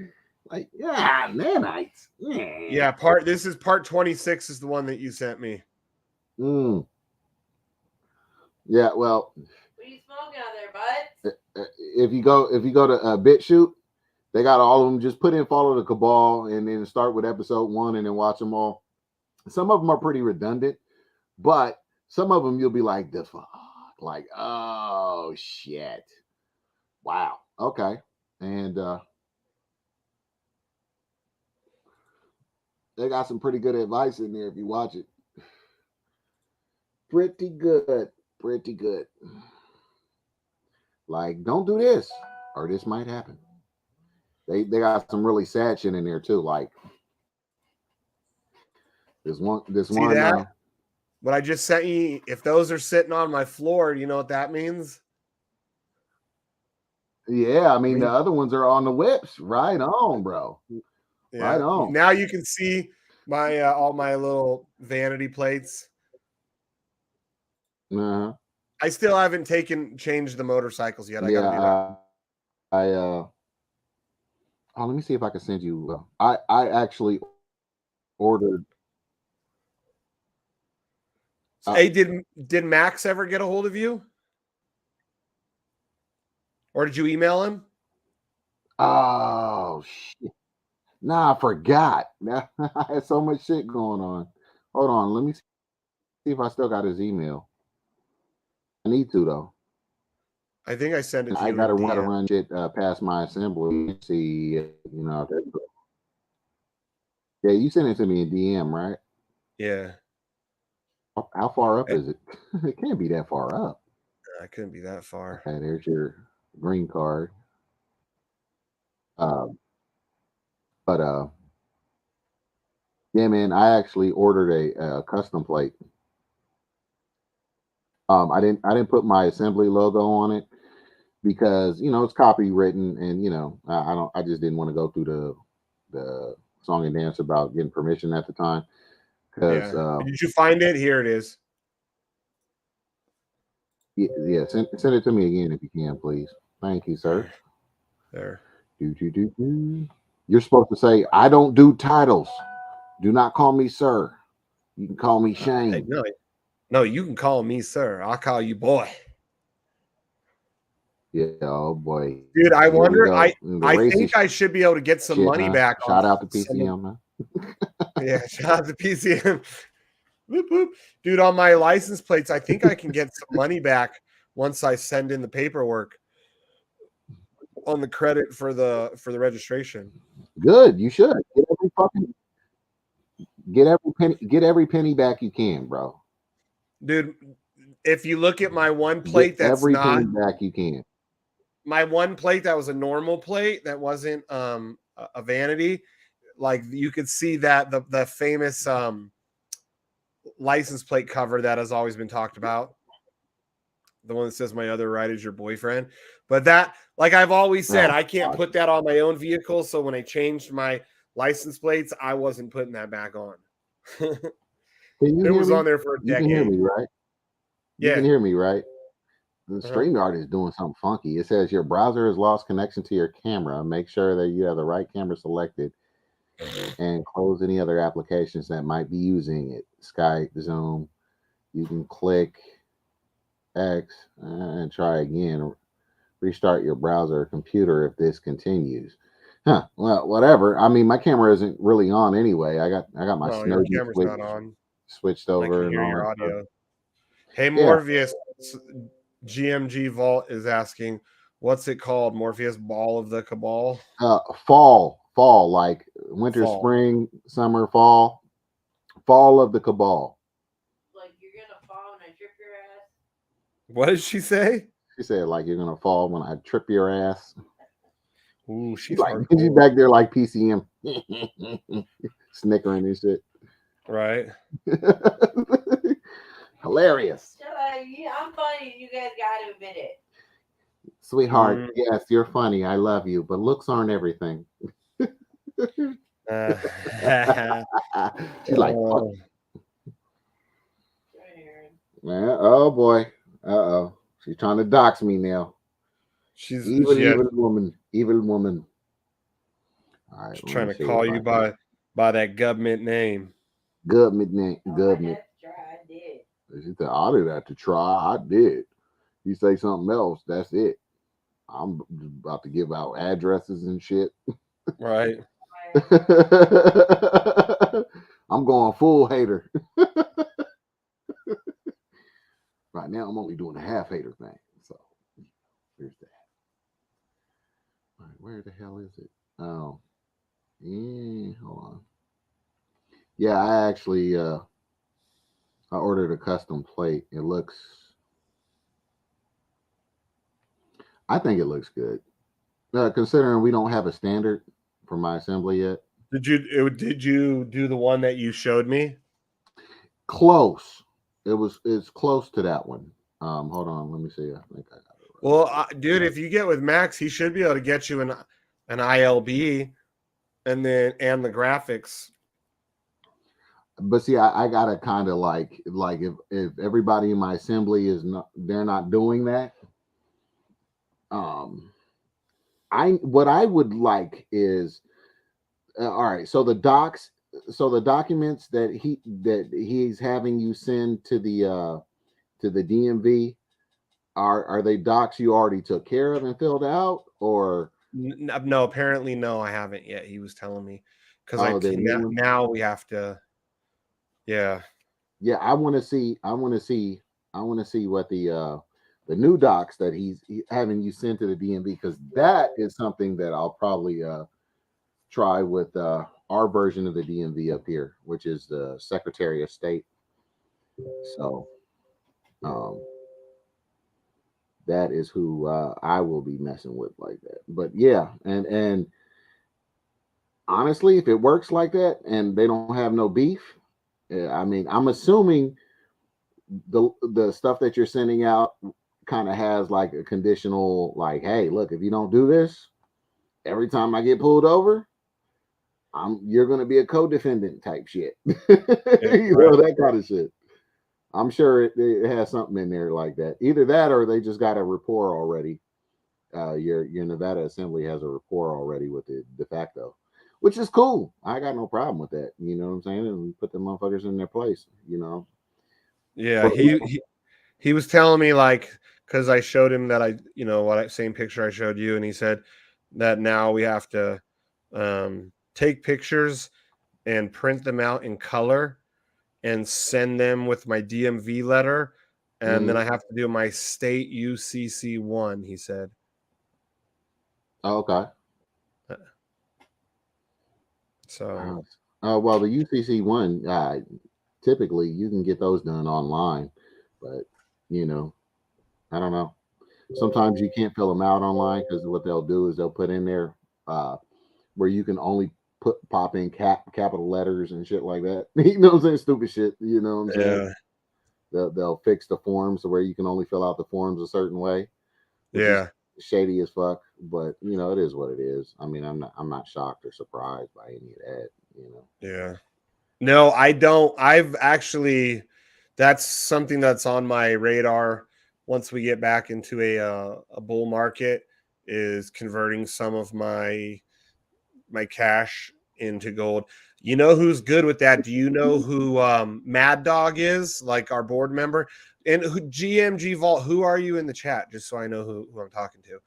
yeah, nanites. Yeah, this is part 26 is the one that you sent me. Yeah, well, What are you smoking out there, bud? if you go to BitShoot, they got all of them. Just put in Follow the Cabal and then start with episode 1 and then watch them all. Some of them are pretty redundant, but some of them you'll be like, the fuck, like, oh shit, wow, okay, and they got some pretty good advice in there if you watch it. Pretty good. Like, don't do this, or this might happen. They got some really sad shit in there too. Like this one. That? What I just sent you. If those are sitting on my floor, you know what that means? Yeah, I mean the other ones are on the whips. Right on, bro. Yeah. Right on. Now you can see my all my little vanity plates. Uh-huh. I still haven't changed the motorcycles yet. I gotta do that. Oh, let me see if I can send you. I actually ordered. Hey, did Max ever get a hold of you? Or did you email him? Oh shit. Nah, I forgot. I had so much shit going on. Hold on, let me see if I still got his email. I need to though. I think I sent it to I you. gotta run shit past my assembly. See, yeah, you sent it to me in DM, right? Yeah. How far up is it? It can't be that far up. I couldn't be that far. Okay, there's your green card. Yeah, man, I actually ordered a custom plate. I didn't put my assembly logo on it because it's copywritten, and I just didn't want to go through the song and dance about getting permission at the time. Because did you find it? Here it is. Yeah, send it to me again if you can, please. Thank you, sir. There. You're supposed to say, I don't do titles. Do not call me sir. You can call me Shane. Hey, no, you can call me sir. I'll call you boy. Yeah, oh boy. Dude, I wonder. I think I should be able to get some money back. Shout out to PCM, man. Yeah, shout out to PCM. Whoop, whoop. Dude, on my license plates, I think I can get some money back once I send in the paperwork on the credit for the registration. Good, you should get every penny back you can, bro. Dude, if you look at my one plate, that's every not penny back you can. My one plate that was a normal plate that wasn't a vanity. Like you could see that the famous license plate cover that has always been talked about. The one that says my other right is your boyfriend. But that, like I've always said, I can't put that on my own vehicle. So when I changed my license plates, I wasn't putting that back on. It was on there for a decade. You can hear me, right? Yeah. You can hear me, right? The StreamYard is doing something funky. It says your browser has lost connection to your camera. Make sure that you have the right camera selected and close any other applications that might be using it. Skype, Zoom. You can click X and try again. Restart your browser or computer if this continues. Huh. Well, whatever. I mean, my camera isn't really on anyway. I got my Snowden switched over and all your audio. Stuff. Hey, Morpheus, GMG Vault is asking, what's it called? Morpheus, Ball of the Cabal? Fall, like winter, spring, summer, fall of the Cabal. Like you're gonna fall when I trip your ass. What did she say? She said, like you're gonna fall when I trip your ass. Ooh, she's like she's back there like PCM, snickering and shit. Right. Hilarious. I'm funny. You guys got to admit it. Sweetheart, yes, you're funny. I love you, but looks aren't everything. She's like, fuck. Man, oh boy. Uh-oh. She's trying to dox me now. She's evil woman. All right, she's trying to call you by that government name. Government name. Government. I did. She said, I didn't have to try. I did. You say something else, that's it. I'm about to give out addresses and shit. Right. I'm going full hater. Right now, I'm only doing a half hater thing. So there's that. All right, where the hell is it? Oh, yeah, hold on. Yeah, I actually I ordered a custom plate. It looks, I think it looks good. Considering we don't have a standard for my assembly yet. Did you do the one that you showed me? Close. It's close to that one. Hold on, let me see. I think I got it right. Well, dude, if you get with Max, he should be able to get you an ILB and the graphics. But see, I gotta kind of like if everybody in my assembly is not, they're not doing that. What I would like is all right. So the documents that he's having you send to the DMV, are they docs you already took care of and filled out, or no? Apparently, no, I haven't yet. He was telling me because now we have to. Yeah. I want to see what the new docs that he's having you send to the DMV, because that is something that I'll probably try with our version of the DMV up here, which is the Secretary of State. So that is who I will be messing with like that. But yeah, and honestly, if it works like that and they don't have no beef, I mean, I'm assuming the stuff that you're sending out kind of has like a conditional, like, hey, look, if you don't do this, every time I get pulled over, you're going to be a co-defendant type shit. That kind of shit. I'm sure it has something in there like that. Either that or they just got a rapport already. Your Nevada Assembly has a rapport already with the de facto, which is cool. I got no problem with that. You know what I'm saying? And we put the motherfuckers in their place, Yeah, he was telling me, like, because I showed him that same picture I showed you, and he said that now we have to take pictures and print them out in color and send them with my DMV letter, and then I have to do my state UCC1, he said. Oh, okay. So well, the UCC1, typically you can get those done online, but I don't know. Sometimes you can't fill them out online, because what they'll do is they'll put in there where you can only pop in capital letters and shit like that. You know what I'm saying? Stupid shit. You know what I'm saying? They'll fix the forms to where you can only fill out the forms a certain way. Yeah. Shady as fuck, but it is what it is. I mean, I'm not shocked or surprised by any of that. Yeah. No, I don't. That's something that's on my radar once we get back into a bull market, is converting some of my cash into gold. You know who's good with that? Do you know who Mad Dog is? Like our board member, and GMG Vault. Who are you in the chat? Just so I know who I'm talking to.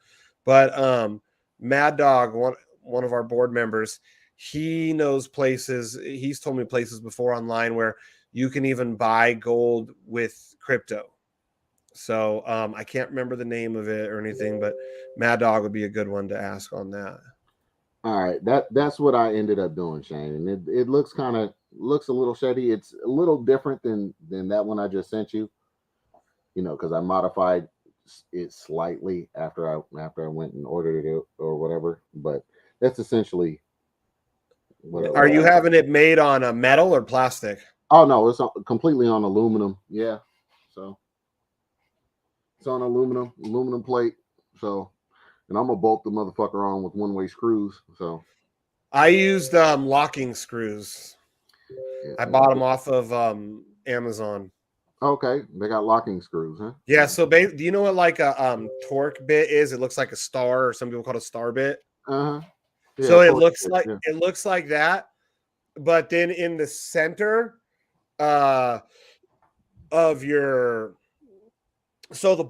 But Mad Dog, one of our board members, he knows places. He's told me places before online where you can even buy gold with crypto. So I can't remember the name of it or anything, but Mad Dog would be a good one to ask on that. All right, that's what I ended up doing, Shane, and it looks a little shady. It's a little different than that one I just sent you, because I modified it slightly after I went and ordered it or whatever. But that's essentially what. Are you having it made on a metal or plastic? Oh no, it's completely on aluminum. Yeah, so it's on aluminum plate. So. And I'm gonna bolt the motherfucker on with one-way screws. So I used locking screws. I bought them off of Amazon. Okay, they got locking screws, huh? Yeah. So, do you know what like a torque bit is? It looks like a star, or some people call it a star bit. Uh huh. Yeah, So it torque looks bit, like yeah. that, but then in the center of your the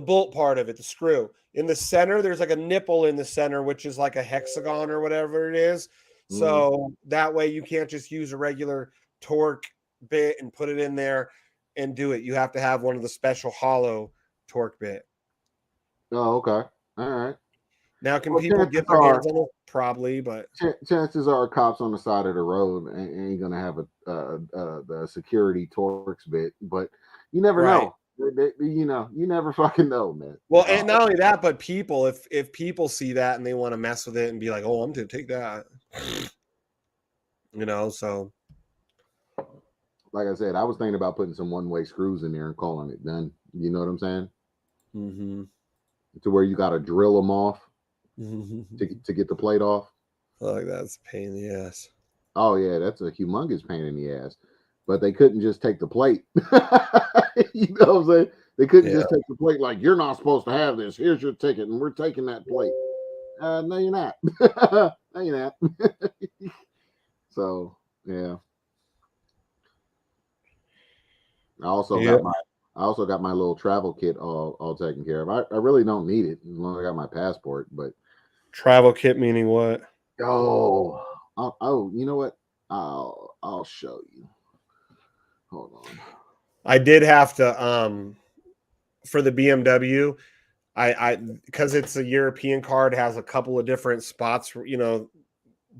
bolt part of it, the screw in the center, there's like a nipple in the center, which is like a hexagon or whatever it is. So that way you can't just use a regular torque bit and put it in there and do it. You have to have one of the special hollow torque bit. Oh, okay. All right. Now, can Well, people get their hands on it? Probably, but chances are cops on the side of the road ain't gonna have the security Torx bit, but you never know. You know, you never fucking know, man. Well, and not only that, but people, if people see that and they want to mess with it and be like, "Oh, I'm gonna take that," you know. So, like I said, I was thinking about putting some one-way screws in there and calling it done. You know what I'm saying? Mm-hmm. To where you got to drill them off to get the plate off. Like that's a pain in the ass. Oh yeah, that's a humongous pain in the ass. But they couldn't just take the plate. You know what I'm saying? They couldn't just take the plate like, you're not supposed to have this. Here's your ticket, and we're taking that plate. No, you're not. No, you're not. So yeah. I also got my little travel kit all taken care of. I really don't need it as long as I got my passport. But travel kit meaning what? Oh, you know what? I'll show you. Hold on. I did have to for the BMW. I because it's a European car, it has a couple of different spots, you know,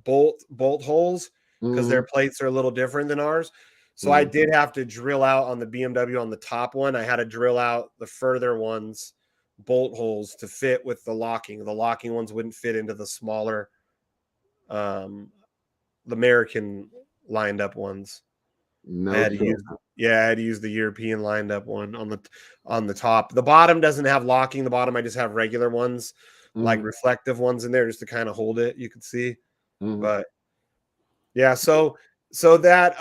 bolt holes because their plates are a little different than ours. So I did have to drill out on the BMW on the top one. I had to drill out the further ones bolt holes to fit with the locking. The locking ones wouldn't fit into the smaller the American lined up ones. No, I had to use the European lined up one on the top. The bottom doesn't have locking. The bottom I just have regular ones, like reflective ones in there, just to kind of hold it. You can see, but yeah. So that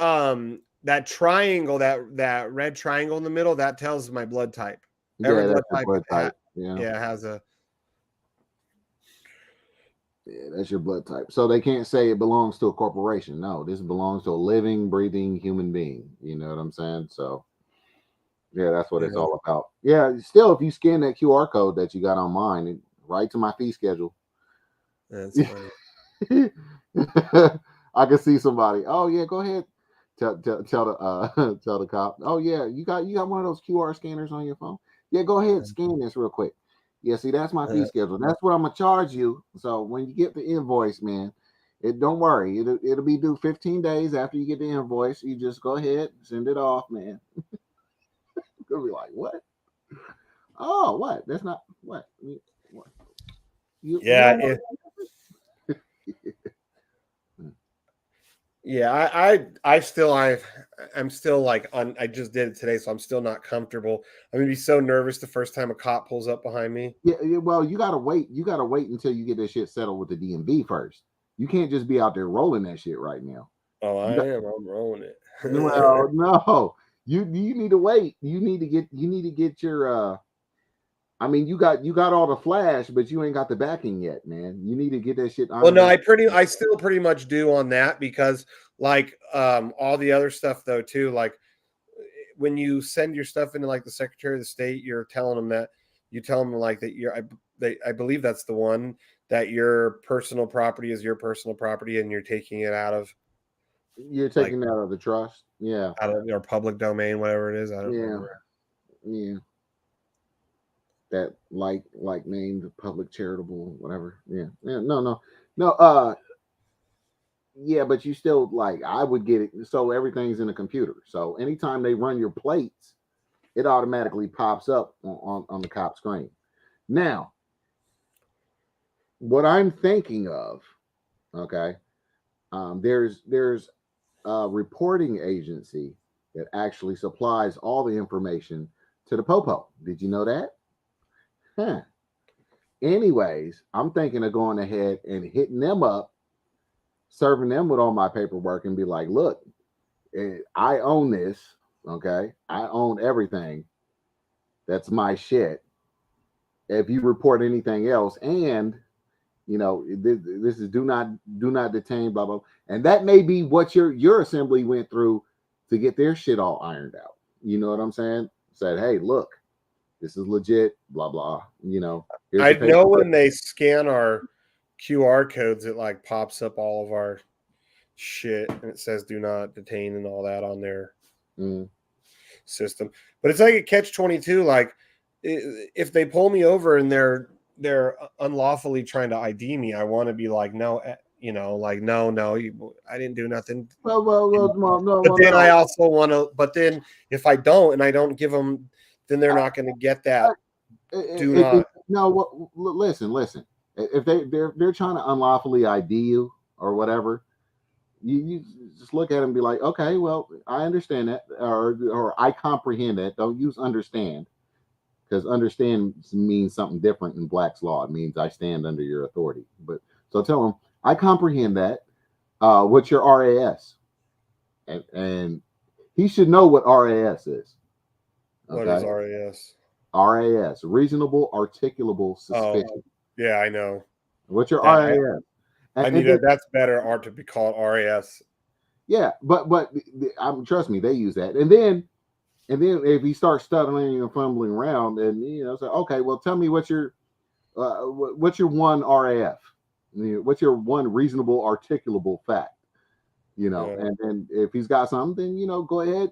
triangle, that red triangle in the middle, that tells my blood type. Every blood type, has a. Yeah, that's your blood type. So they can't say it belongs to a corporation. No, this belongs to a living, breathing human being. You know what I'm saying? So, yeah, that's what it's all about. Yeah, still, if you scan that QR code that you got on mine, right to my fee schedule. That's funny. I can see somebody. Oh yeah, go ahead. Tell the cop. Oh yeah, you got one of those QR scanners on your phone. Yeah, go ahead, scan this real quick. Yeah, see, that's my fee schedule. That's what I'm gonna charge you. So when you get the invoice, man, don't worry. It'll be due 15 days after you get the invoice. You just go ahead, send it off, man. Gonna be like, what? Oh, what? That's not what. I'm still like I just did it today, so I'm still not comfortable. I'm gonna be so nervous the first time a cop pulls up behind me. Yeah, well, you gotta wait. You gotta wait until you get that shit settled with the DMV first. You can't just be out there rolling that shit right now. Oh, I'm rolling it. Well, no, you need to wait. You need to get your. I mean, you got all the flash, but you ain't got the backing yet, man. You need to get that shit. Well, no, I still pretty much do on that because like all the other stuff though too, like when you send your stuff into like the Secretary of the State, you're telling them that like that I believe that's the one that your personal property is your personal property and you're taking it out of. You're taking that out of the trust, yeah, out of your public domain, whatever it is. I don't remember. Yeah. That like named public charitable whatever. Yeah. No. Yeah, but you still like I would get it. So everything's in a computer. So anytime they run your plates, it automatically pops up on the cop screen. Now, what I'm thinking of, okay, there's a reporting agency that actually supplies all the information to the Popo. Did you know that? Huh. Anyways, I'm thinking of going ahead and hitting them up, serving them with all my paperwork and be like, look, I own this. Okay, I own everything. That's my shit. If you report anything else, and this is do not detain, blah blah, and that may be what your assembly went through to get their shit all ironed out. You know what I'm saying? Said, hey, look, this is legit, blah blah. Here's I the know paper. when they scan our QR codes, it like pops up all of our shit and it says do not detain and all that on their system. But it's like a catch-22. Like if they pull me over and they're unlawfully trying to ID me, I want to be like, no, like no, I didn't do nothing. But then I also want to. But then if I don't and I don't give them, then they're not going to get that. Do not. No, listen. If they're trying to unlawfully ID you or whatever, you just look at them and be like, okay, well, I understand that, or I comprehend that. Don't use understand, because understand means something different in Black's law. It means I stand under your authority. But so tell them I comprehend that. What's your RAS? And he should know what RAS is. Okay? What is RAS? RAS, reasonable articulable suspicion. Oh, yeah, I know. What's your RAS? I need that's better art to be called RAS. Yeah, but trust me, they use that. And then if he starts stuttering and fumbling around, and say, okay, well, tell me what's your one RAF? What's your one reasonable articulable fact? And then if he's got something, then go ahead,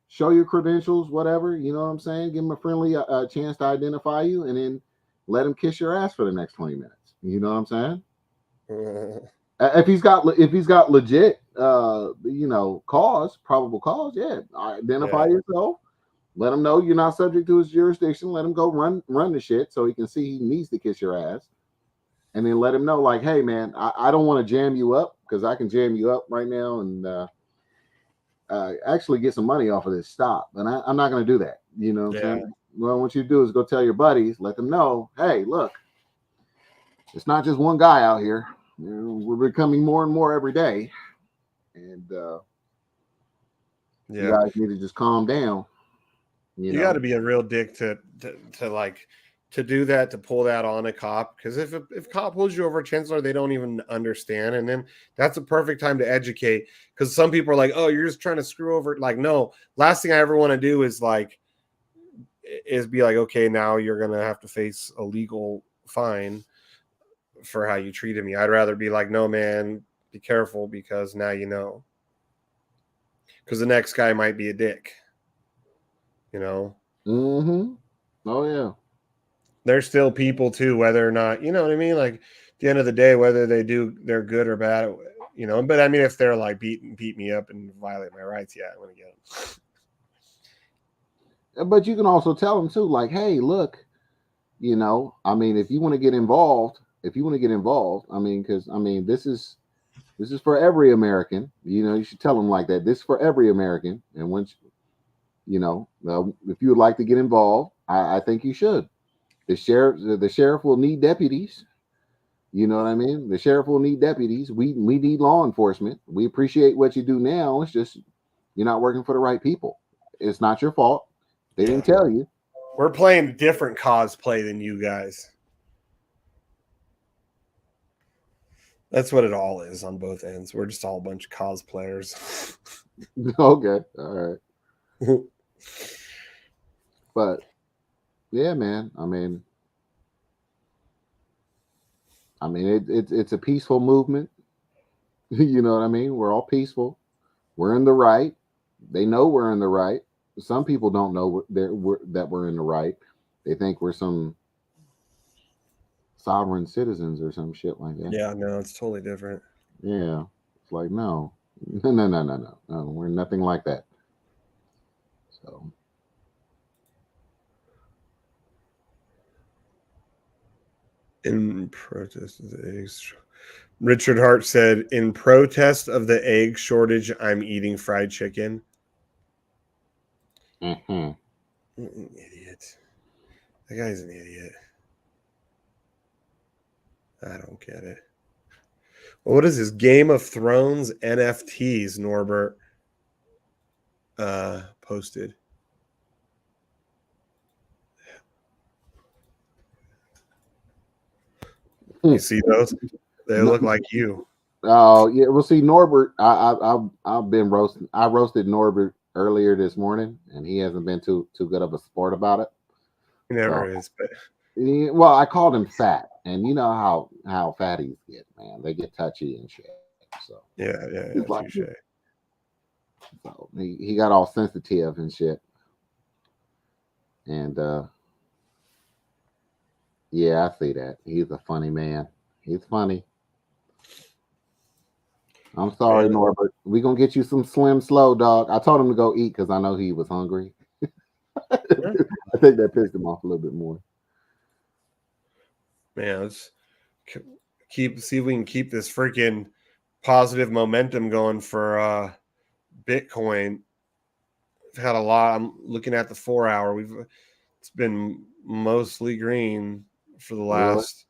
show your credentials, whatever. You know what I'm saying? Give him a friendly chance to identify you, and then let him kiss your ass for the next 20 minutes. You know what I'm saying? If he's got legit probable cause, yeah, identify yourself, let him know you're not subject to his jurisdiction, let him go run the shit so he can see he needs to kiss your ass, and then let him know, like, hey man, I don't want to jam you up, because I can jam you up right now and actually get some money off of this stop, and I'm not going to do that. You know what I'm saying? Well, what you do is go tell your buddies, let them know, hey, look, it's not just one guy out here. We're becoming more and more every day, and you guys need to just calm down. You got to be a real dick to do that, to pull that on a cop, because if a cop pulls you over, Chancellor, they don't even understand, and then that's a perfect time to educate, because some people are like, oh, you're just trying to screw over. Like, no, last thing I ever want to do is be like, okay, now you're gonna have to face a legal fine for how you treated me. I'd rather be like, no, man, be careful, because now you know, because the next guy might be a dick, Oh yeah, there's still people too, whether or not, you know what I mean, like at the end of the day, whether they're good or bad, but I mean, if they're like beat me up and violate my rights, yeah, I want to get them. But you can also tell them too, like, hey, look, I mean, if you want to get involved, I mean, because I mean, this is for every American. You should tell them like that. This is for every American, and once if you would like to get involved, I think you should. The sheriff will need deputies. You know what I mean? The sheriff will need deputies. We need law enforcement. We appreciate what you do now. It's just you're not working for the right people. It's not your fault. They didn't tell you. We're playing different cosplay than you guys. That's what it all is on both ends. We're just all a bunch of cosplayers. Okay. All right. But yeah, man. I mean, it's a peaceful movement. You know what I mean? We're all peaceful. We're in the right. They know we're in the right. Some people don't know that we're in the right. They think we're some sovereign citizens or some shit like that. Yeah, no, it's totally different. Yeah, it's like no. We're nothing like that. So. In protest of the eggs, Richard Hart said, in protest of the egg shortage, I'm eating fried chicken. Mm-hmm. Idiot. That guy's an idiot. I don't get it. Well, what is this? Game of Thrones NFTs, Norbert. posted. You see those? They look like you. Oh yeah, well, see Norbert. I've been roasting. I roasted Norbert earlier this morning, and he hasn't been too good of a sport about it. He never is. But well, I called him fat, and you know how fatties get, man. They get touchy and shit. So yeah, like, touche. So he got all sensitive and shit. And yeah, I see that. He's a funny man. He's funny. I'm sorry, man. Norbert. We're gonna get you some Slim Slow, dog. I told him to go eat because I know he was hungry. I think that pissed him off a little bit more. Man, let's see if we can keep this freaking positive momentum going for Bitcoin. We've had a lot. I'm looking at the 4 hour. It's been mostly green for the last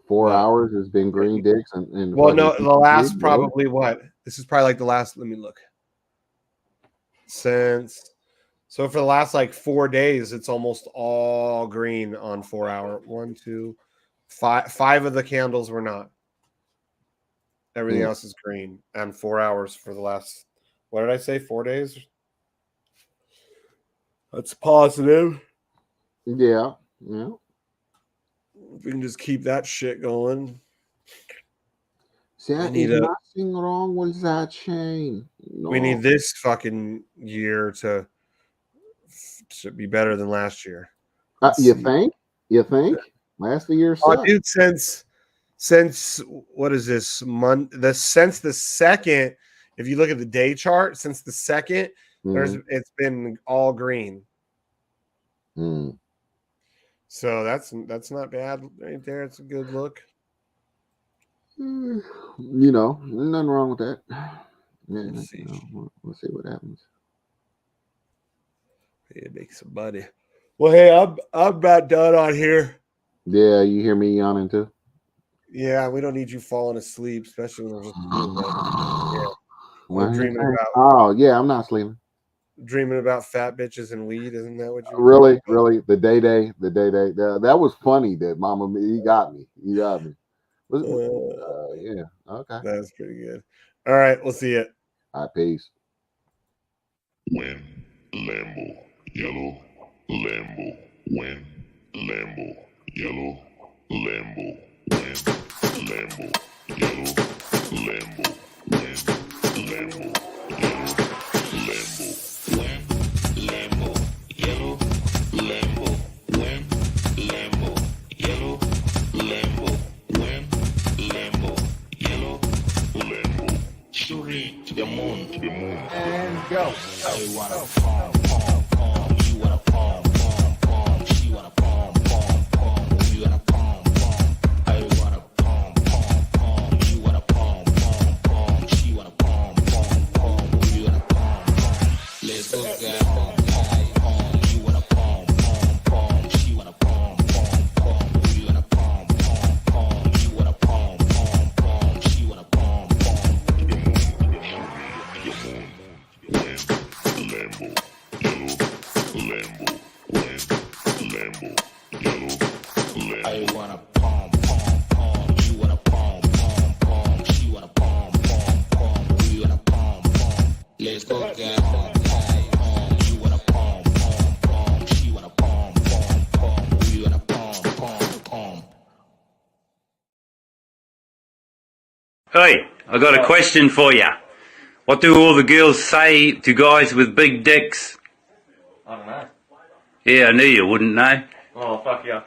4 hours. Has been green dicks and well, no, the last probably what? This is probably like the last. Let me look. So for the last like 4 days, it's almost all green on 4 hour. 1, 2, 5. 5 of the candles were not. Everything else is green on 4 hours for the last. What did I say? 4 days. That's positive. Yeah. We can just keep that shit going. There is nothing wrong with that chain. No. We need this fucking year to be better than last year. You think? Last year sucked. Dude, since what is this month? Since the second, if you look at the day chart, since the second, it's been all green. So that's not bad right there. It's a good look. You know, nothing wrong with that. Yeah, we'll see what happens. It makes some money. Well, hey, I'm about done on here. Yeah, you hear me yawning too? Yeah, we don't need you falling asleep, especially when we're dreaming about. Oh yeah, I'm not sleeping. Dreaming about fat bitches and weed, isn't that what you? Really? The day. That was funny. That Mama, he got me. Yeah. Okay. That's pretty good. All right, we'll see it. All right, peace. When Lambo, yellow, Lambo, when Lambo, yellow, Lambo, when Lambo, yellow, Lambo, when Lambo, yellow, Lambo, when Lambo, yellow, Lambo, when Lambo, yellow, Lambo, when Lambo, yellow, Lambo, shooting to the moon, and go. I wanna palm, you wanna palm, she wanna palm, you wanna palm, I wanna palm, you wanna palm, she wanna palm, you wanna palm, let's go get palm, you wanna palm, she wanna palm, you wanna palm, you wanna palm, she wanna palm, Lambo, yellow, Lambo, when Lambo, yellow, Lambo. I wanna palm, you wanna palm, she wanna palm, we wanna palm, let's go get palm, you wanna palm, she wanna palm, we wanna palm. Hey, I got a question for you. What do all the girls say to guys with big dicks? I don't know. Yeah, I knew you wouldn't know. Oh, fuck yeah.